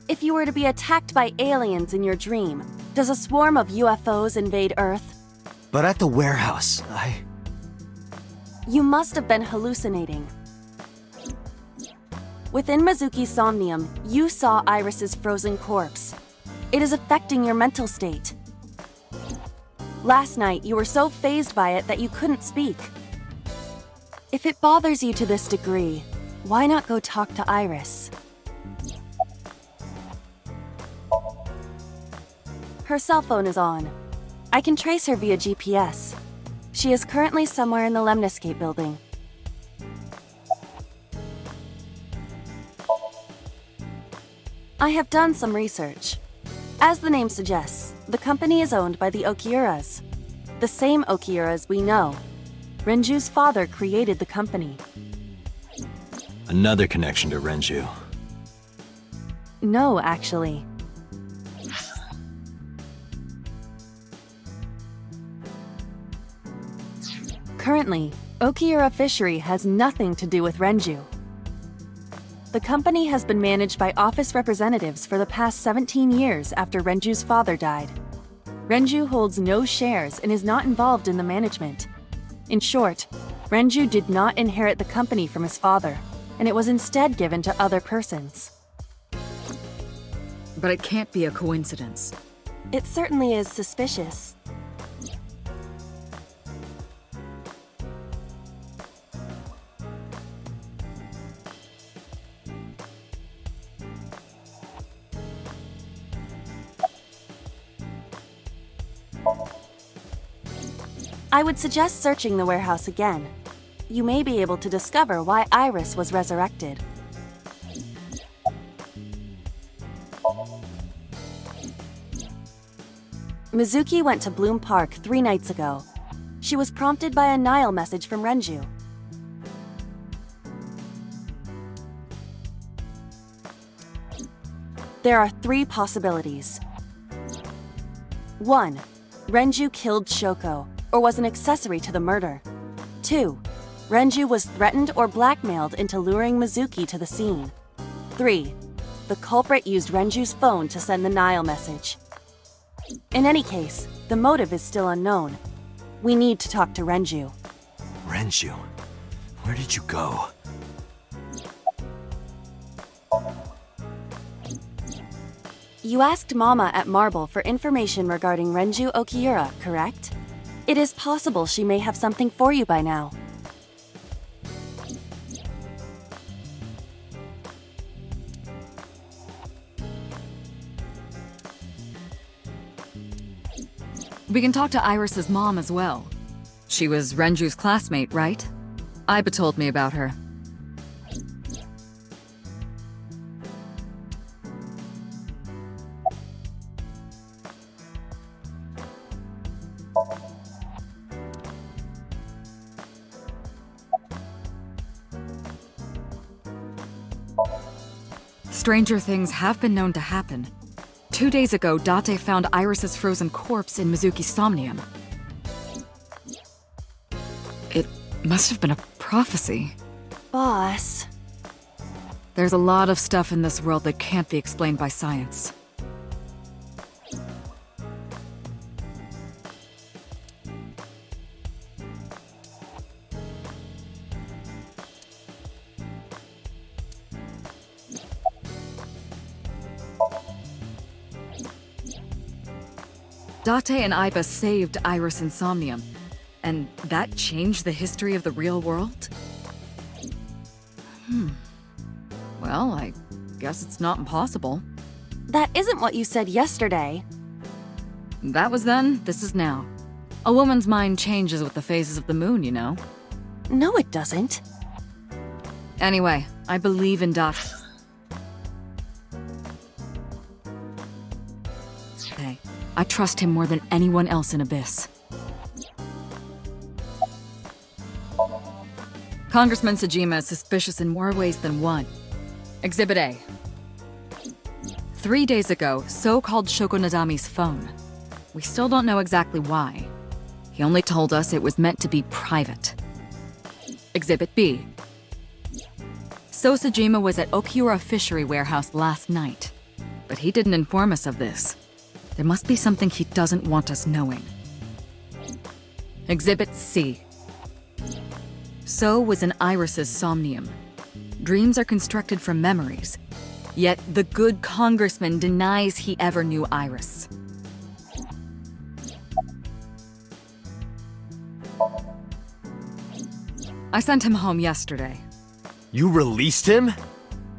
If you were to be attacked by aliens in your dream, does a swarm of UFOs invade Earth? But at the warehouse, You must have been hallucinating. Within Mizuki's Somnium, you saw Iris's frozen corpse. It is affecting your mental state. Last night, you were so fazed by it that you couldn't speak. If it bothers you to this degree, why not go talk to Iris? Her cell phone is on. I can trace her via GPS. She is currently somewhere in the Lemniscape building. I have done some research. As the name suggests, the company is owned by the Okiuras. The same Okiuras we know. Renju's father created the company. another connection to Renju. No, actually. Currently, Okiura Fishery has nothing to do with Renju. The company has been managed by office representatives for the past 17 years after Renju's father died. Renju holds no shares and is not involved in the management. In short, Renju did not inherit the company from his father, and it was instead given to other persons. But it can't be a coincidence. It certainly is suspicious. I would suggest searching the warehouse again. You may be able to discover why Iris was resurrected. Mizuki went to Bloom Park 3 nights ago. She was prompted by a Nile message from Renju. There are 3 possibilities. 1. Renju killed Shoko, or was an accessory to the murder. 2. Renju was threatened or blackmailed into luring Mizuki to the scene. 3. The culprit used Renju's phone to send the Nile message. In any case, the motive is still unknown. We need to talk to Renju. Renju, where did you go? You asked Mama at Marble for information regarding Renju Okiura, correct? It is possible she may have something for you by now. We can talk to Iris's mom as well. She was Renju's classmate, right? Iba told me about her. Stranger things have been known to happen. 2 days ago, Date found Iris's frozen corpse in Mizuki's Somnium. It must have been a prophecy. Boss. There's a lot of stuff in this world that can't be explained by science. Date and Iba saved Iris and Somnium, and that changed the history of the real world? Well, I guess it's not impossible. That isn't what you said yesterday. That was then, this is now. A woman's mind changes with the phases of the moon, you know? No, it doesn't. Anyway, I believe in Date. Hey, I trust him more than anyone else in Abyss. Congressman Sejima is suspicious in more ways than one. Exhibit A. 3 days ago, So called Shoko Nadami's phone. We still don't know exactly why. He only told us it was meant to be private. Exhibit B. So Sejima was at Okiura Fishery Warehouse last night, but he didn't inform us of this. There must be something he doesn't want us knowing. Exhibit C. So was in Iris's Somnium. Dreams are constructed from memories, yet the good congressman denies he ever knew Iris. I sent him home yesterday. You released him?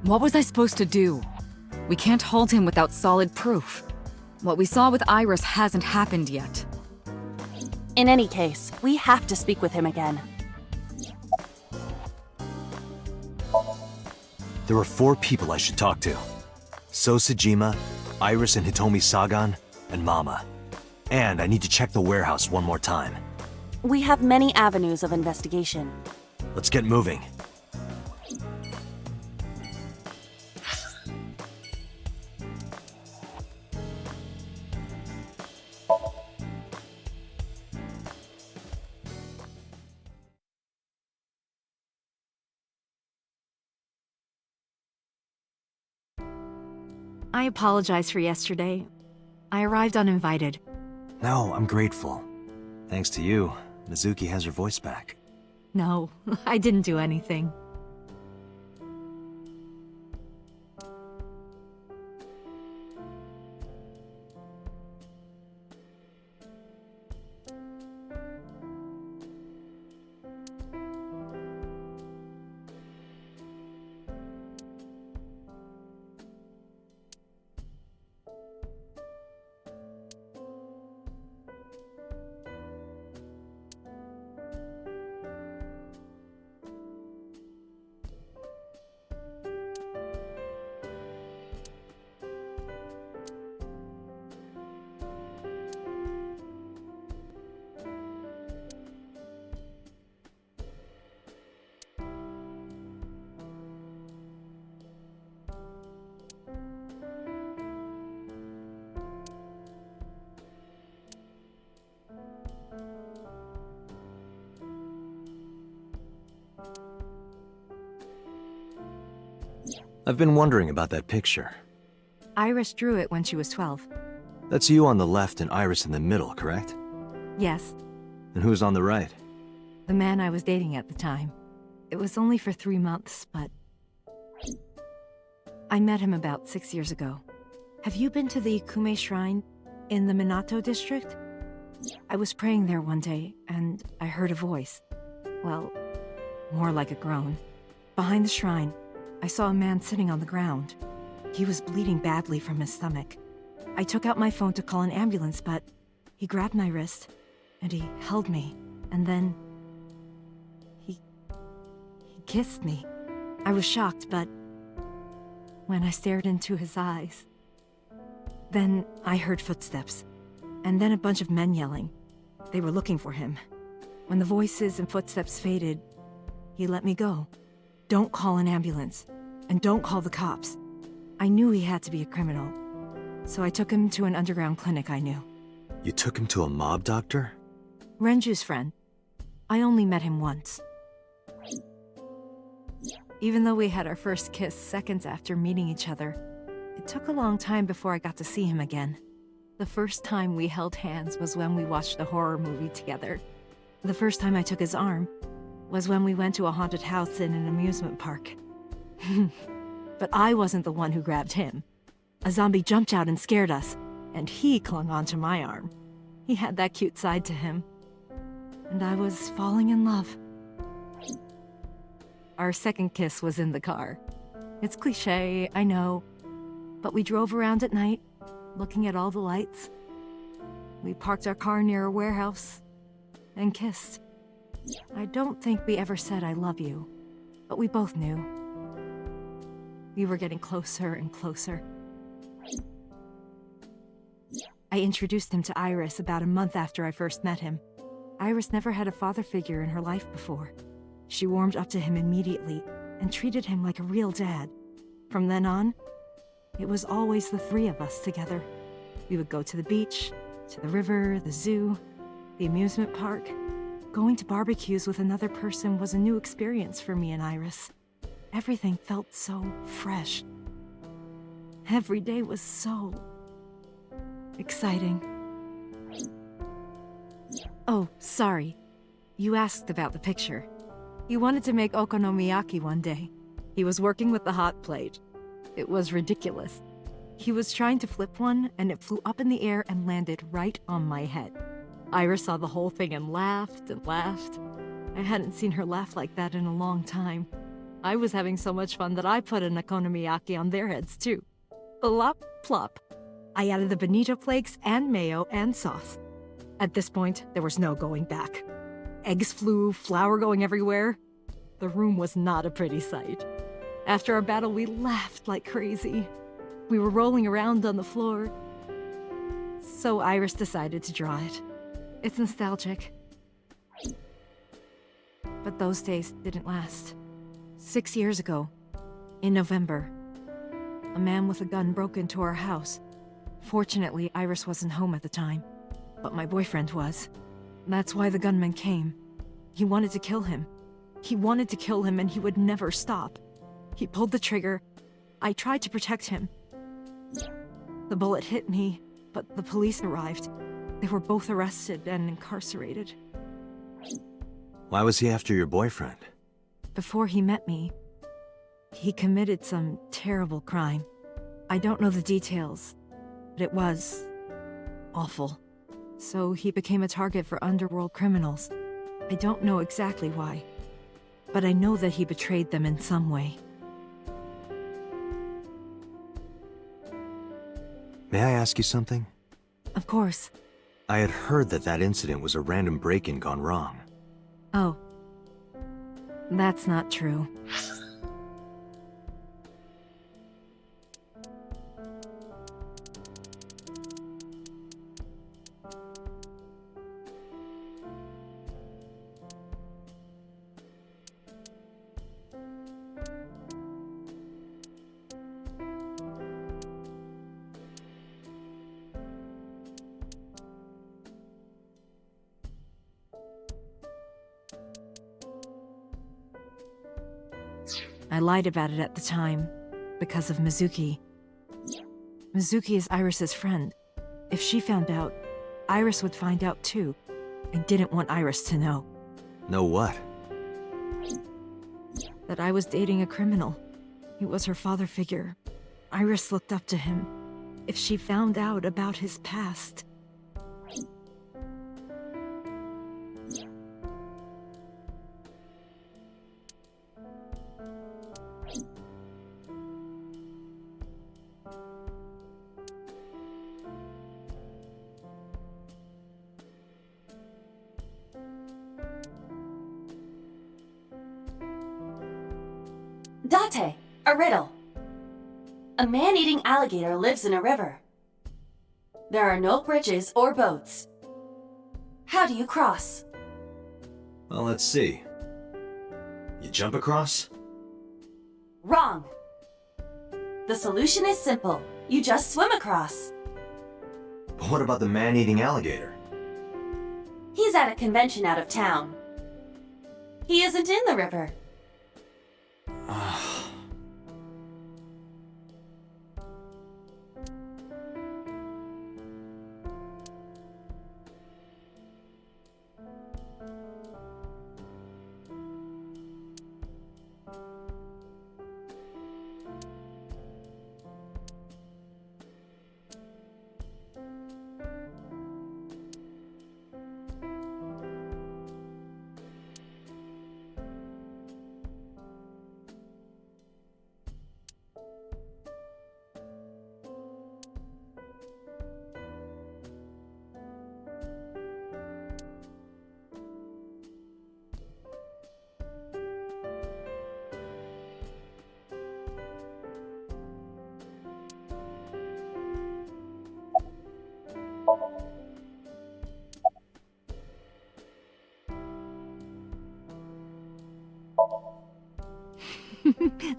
What was I supposed to do? We can't hold him without solid proof. What we saw with Iris hasn't happened yet. In any case, we have to speak with him again. There are 4 people I should talk to. So Sejima, Iris and Hitomi Sagan, and Mama. And I need to check the warehouse one more time. We have many avenues of investigation. Let's get moving. I apologize for yesterday. I arrived uninvited. No, I'm grateful. Thanks to you, Mizuki has her voice back. No, I didn't do anything. I've been wondering about that picture. Iris drew it when she was 12. That's you on the left and Iris in the middle, correct? Yes. And who's on the right? The man I was dating at the time. It was only for 3 months, but... I met him about 6 years ago. Have you been to the Ikume Shrine in the Minato district? I was praying there one day, and I heard a voice. Well, more like a groan. Behind the shrine, I saw a man sitting on the ground. He was bleeding badly from his stomach. I took out my phone to call an ambulance, but he grabbed my wrist, and he held me, and then... He kissed me. I was shocked, but when I stared into his eyes... Then I heard footsteps, and then a bunch of men yelling. They were looking for him. When the voices and footsteps faded, he let me go. Don't call an ambulance, and don't call the cops. I knew he had to be a criminal, so I took him to an underground clinic I knew. You took him to a mob doctor? Renju's friend. I only met him once. Even though we had our first kiss seconds after meeting each other, it took a long time before I got to see him again. The first time we held hands was when we watched a horror movie together. The first time I took his arm was when we went to a haunted house in an amusement park. But I wasn't the one who grabbed him. A zombie jumped out and scared us, and he clung onto my arm. He had that cute side to him. And I was falling in love. Our second kiss was in the car. It's cliché, I know. But we drove around at night, looking at all the lights. We parked our car near a warehouse and kissed. I don't think we ever said I love you, but we both knew. We were getting closer and closer. I introduced him to Iris about a month after I first met him. Iris never had a father figure in her life before. She warmed up to him immediately and treated him like a real dad. From then on, it was always the three of us together. We would go to the beach, to the river, the zoo, the amusement park. Going to barbecues with another person was a new experience for me and Iris. Everything felt so fresh. Every day was so exciting. Oh, sorry. You asked about the picture. He wanted to make okonomiyaki one day. He was working with the hot plate. It was ridiculous. He was trying to flip one, and it flew up in the air and landed right on my head. Iris saw the whole thing and laughed and laughed. I hadn't seen her laugh like that in a long time. I was having so much fun that I put an okonomiyaki on their heads too. Plop, plop. I added the bonito flakes and mayo and sauce. At this point, there was no going back. Eggs flew, flour going everywhere. The room was not a pretty sight. After our battle, we laughed like crazy. We were rolling around on the floor. So Iris decided to draw it. It's nostalgic. But those days didn't last. 6 years ago, in November, a man with a gun broke into our house. Fortunately, Iris wasn't home at the time, but my boyfriend was. That's why the gunman came. He wanted to kill him. He wanted to kill him, and he would never stop. He pulled the trigger. I tried to protect him. The bullet hit me, but the police arrived. They were both arrested and incarcerated. Why was he after your boyfriend? Before he met me, he committed some terrible crime. I don't know the details, but it was awful. So he became a target for underworld criminals. I don't know exactly why, but I know that he betrayed them in some way. May I ask you something? Of course. I had heard that that incident was a random break-in gone wrong. Oh. That's not true. I lied about it at the time, because of Mizuki. Mizuki is Iris's friend. If she found out, Iris would find out too. I didn't want Iris to know. Know what? That I was dating a criminal. He was her father figure. Iris looked up to him. If she found out about his past... Date, a riddle. A man-eating alligator lives in a river. There are no bridges or boats. How do you cross? Well, let's see. You jump across? Wrong. The solution is simple. You just swim across. But what about the man-eating alligator? He's at a convention out of town. He isn't in the river.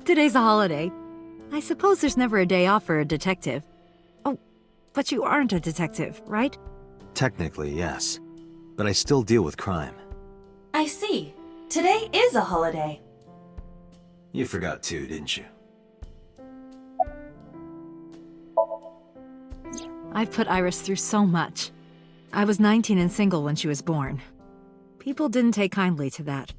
Today's a holiday. I suppose there's never a day off for a detective. Oh, but you aren't a detective, right? Technically, yes. But I still deal with crime. I see. Today is a holiday. You forgot too, didn't you? I've put Iris through so much. I was 19 and single when she was born. People didn't take kindly to that.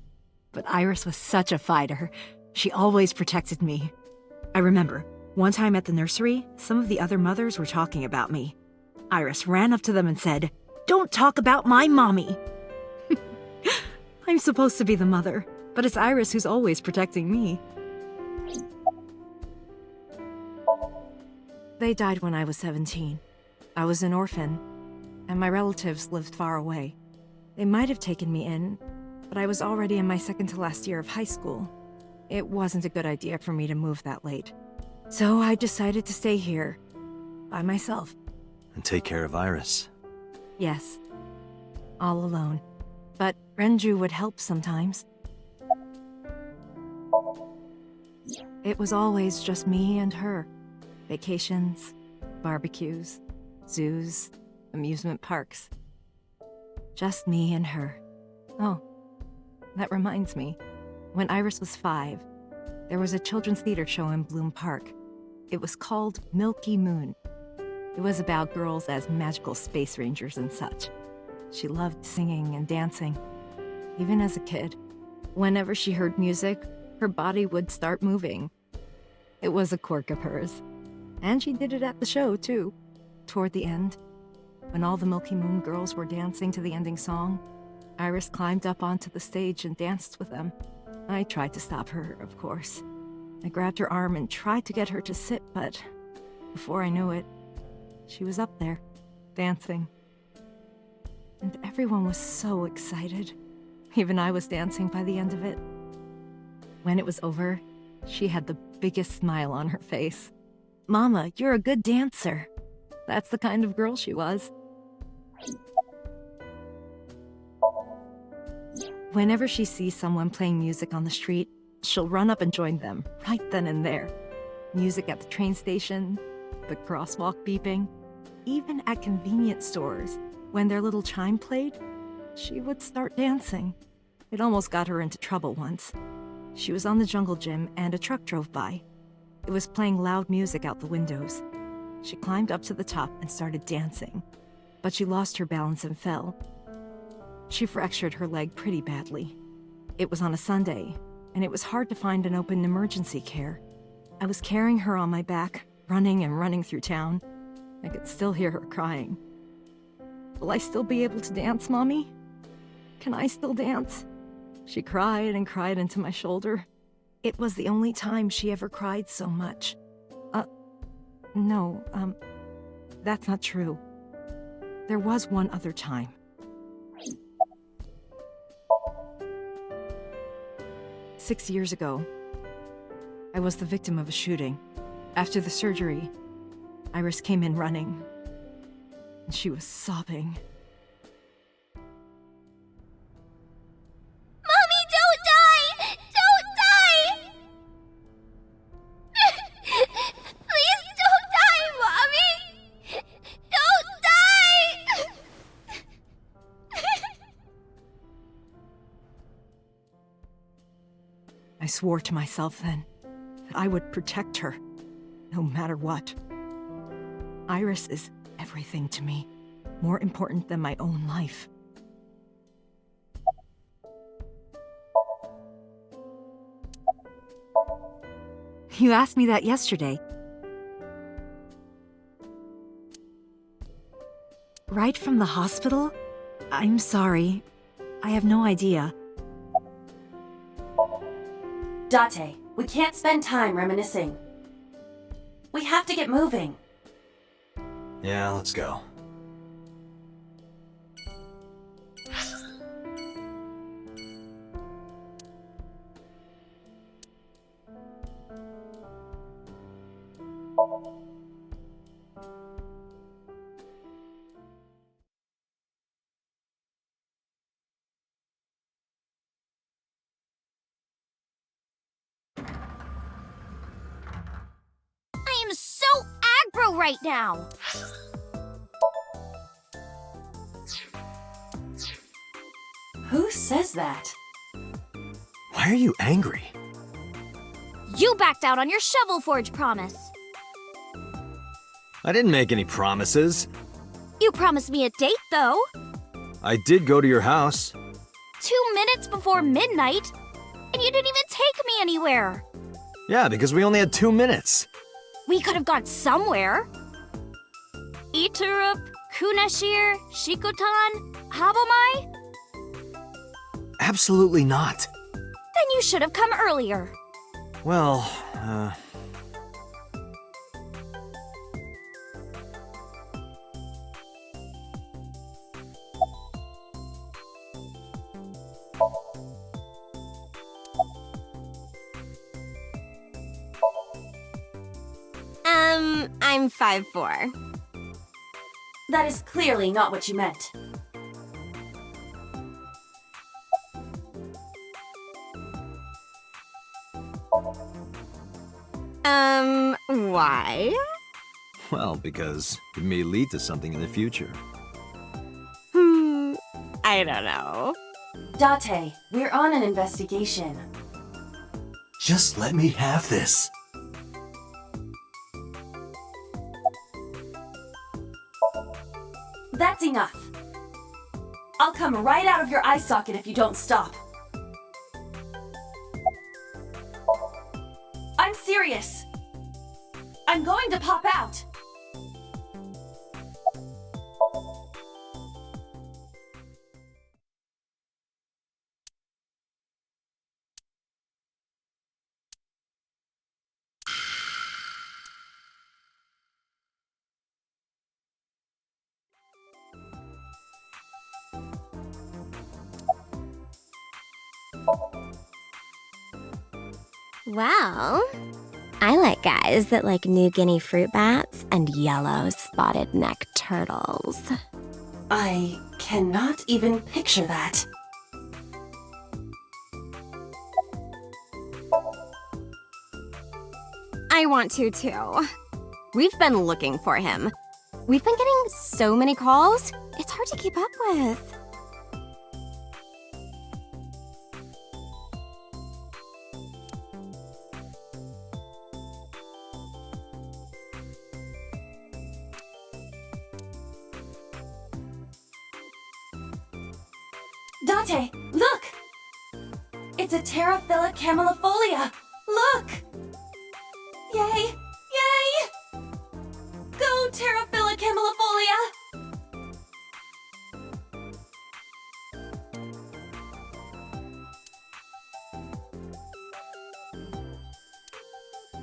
But Iris was such a fighter. She always protected me. I remember, one time at the nursery, some of the other mothers were talking about me. Iris ran up to them and said, "Don't talk about my mommy!" I'm supposed to be the mother, but it's Iris who's always protecting me. They died when I was 17. I was an orphan, and my relatives lived far away. They might have taken me in, but I was already in my second to last year of high school. It wasn't a good idea for me to move that late. So I decided to stay here, by myself. And take care of Iris. Yes, all alone. But Renju would help sometimes. It was always just me and her. Vacations, barbecues, zoos, amusement parks. Just me and her. Oh, that reminds me. When Iris was 5, there was a children's theater show in Bloom Park. It was called Milky Moon. It was about girls as magical space rangers and such. She loved singing and dancing, even as a kid. Whenever she heard music, her body would start moving. It was a quirk of hers. And she did it at the show, too. Toward the end, when all the Milky Moon girls were dancing to the ending song, Iris climbed up onto the stage and danced with them. I tried to stop her, of course. I grabbed her arm and tried to get her to sit, but before I knew it, she was up there, dancing. And everyone was so excited. Even I was dancing by the end of it. When it was over, she had the biggest smile on her face. "Mama, you're a good dancer." That's the kind of girl she was. Whenever she sees someone playing music on the street, she'll run up and join them, right then and there. Music at the train station, the crosswalk beeping, even at convenience stores, when their little chime played, she would start dancing. It almost got her into trouble once. She was on the jungle gym and a truck drove by. It was playing loud music out the windows. She climbed up to the top and started dancing, but she lost her balance and fell. She fractured her leg pretty badly. It was on a Sunday, and it was hard to find an open emergency care. I was carrying her on my back, running and running through town. I could still hear her crying. Will I still be able to dance, Mommy? Can I still dance? She cried and cried into my shoulder. It was the only time she ever cried so much. No, that's not true. There was one other time. Six years ago, I was the victim of a shooting. After the surgery, Iris came in running, and she was sobbing. Mommy, don't die! Don't die! Please don't die, Mommy! Don't die! I swore to myself then that I would protect her, no matter what. Iris is everything to me, more important than my own life. You asked me that yesterday. Right from the hospital? I'm sorry. I have no idea. Date, we can't spend time reminiscing. We have to get moving. Yeah, let's go. I am so aggro right now! Who says that? Why are you angry? You backed out on your Shovel Forge promise. I didn't make any promises. You promised me a date, though. I did go to your house. 2 minutes before midnight, and you didn't even take me anywhere. Yeah, because we only had 2 minutes. We could have gone somewhere. Iturup, Kunashir, Shikotan, Habomai? Absolutely not. Then you should have come earlier. Well, I'm 5'4". That is clearly not what you meant. Why? well, because it may lead to something in the future. I don't know. Date, we're on an investigation. Just let me have this. That's enough. I'll come right out of your eye socket if you don't stop. I'm serious. I'm going to pop out. Well, I like guys that like New Guinea fruit bats and yellow spotted neck turtles. I cannot even picture that. I want to too. We've been looking for him. We've been getting so many calls, it's hard to keep up with. Date, look! It's a Terraphila camellifolia! Look! Yay! Yay! Go Terraphila camellifolia!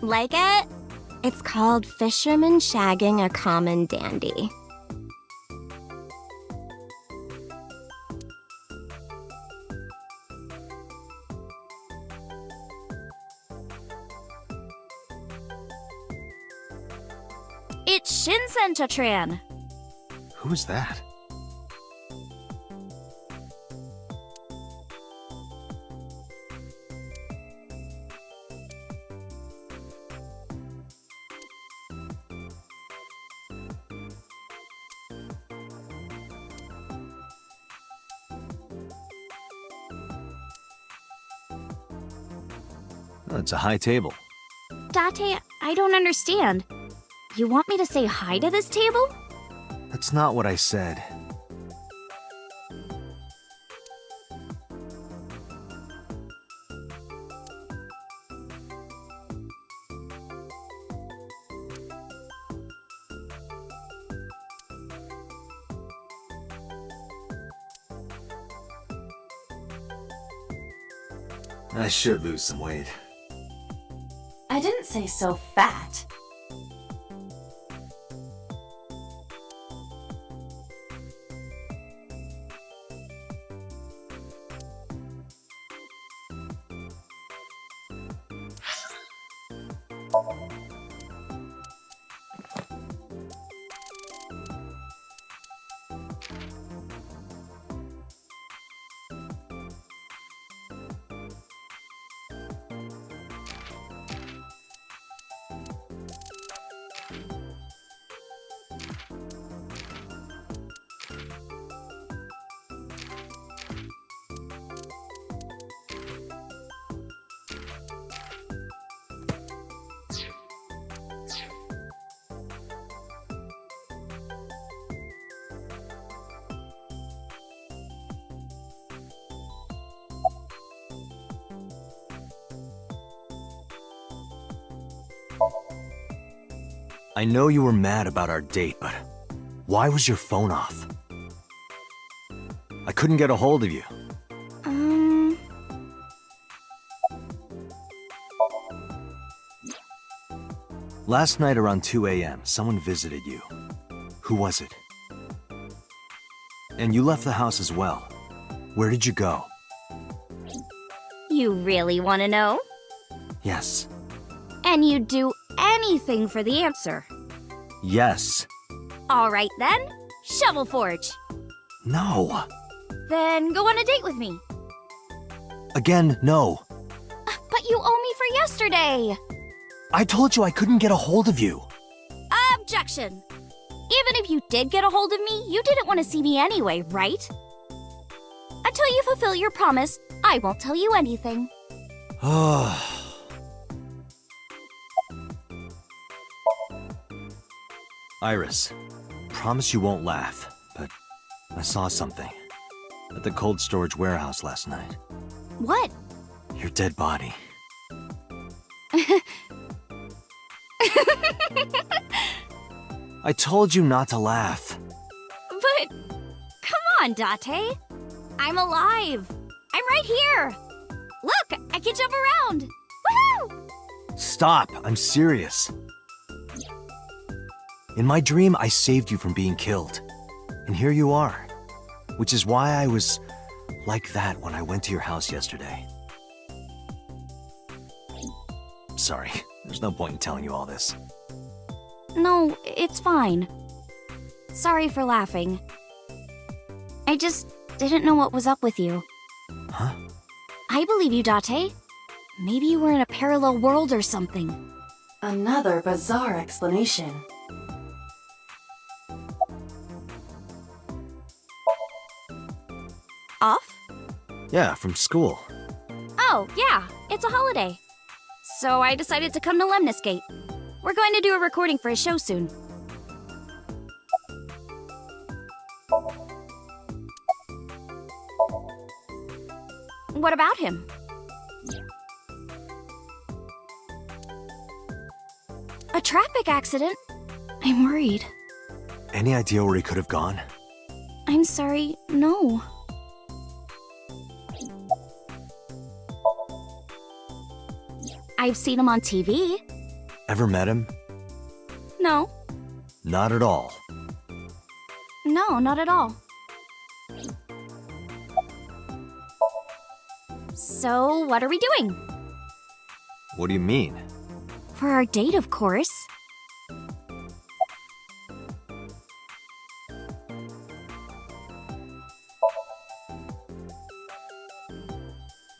Like it? It's called Fisherman Shagging a Common Dandy. It's Shinsen-Chatran. Who's that? Oh, it's a high table. Date, I don't understand. You want me to say hi to this table? That's not what I said. I should lose some weight. I didn't say so fat. I know you were mad about our date, but why was your phone off? I couldn't get a hold of you. Last night around 2 a.m., someone visited you. Who was it? And you left the house as well. Where did you go? You really want to know? Yes. And you'd do anything for the answer. Yes. All right then, Shovel Forge. No. Then go on a date with me. Again, no. But you owe me for yesterday. I told you I couldn't get a hold of you. Objection. Even if you did get a hold of me, you didn't want to see me anyway, right? Until you fulfill your promise, I won't tell you anything. Iris, promise you won't laugh, but I saw something at the cold storage warehouse last night. What? Your dead body. I told you not to laugh. But, come on, Date. I'm alive. I'm right here. Look, I can jump around. Woohoo! Stop, I'm serious. In my dream, I saved you from being killed. And here you are. Which is why I was like that when I went to your house yesterday. Sorry, there's no point in telling you all this. No, it's fine. Sorry for laughing. I just didn't know what was up with you. Huh? I believe you, Date. Maybe you were in a parallel world or something. Another bizarre explanation. Off? Yeah, from school. Oh, yeah, it's a holiday. So I decided to come to Lemniscate. We're going to do a recording for a show soon. What about him? A traffic accident? I'm worried. Any idea where he could have gone? I'm sorry, no. I've seen him on TV. Ever met him? No. Not at all. No, not at all. So, what are we doing? What do you mean? For our date, of course.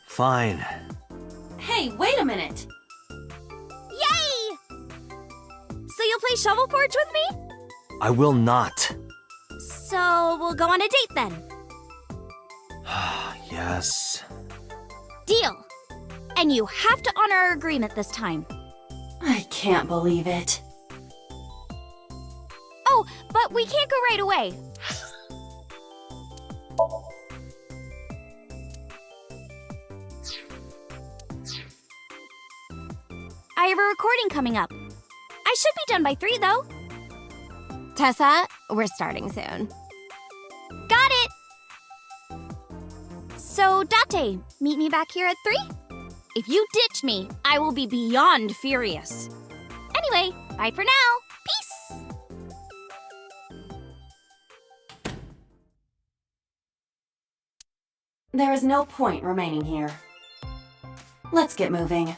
Fine. Hey, wait a minute! Yay! So you'll play Shovel Forge with me? I will not. So we'll go on a date then. Yes. Deal. And you have to honor our agreement this time. I can't believe it. Oh, but we can't go right away. I have a recording coming up. I should be done by 3, though. Tessa, we're starting soon. Got it! So, Date, meet me back here at 3? If you ditch me, I will be beyond furious. Anyway, bye for now. Peace! There is no point remaining here. Let's get moving.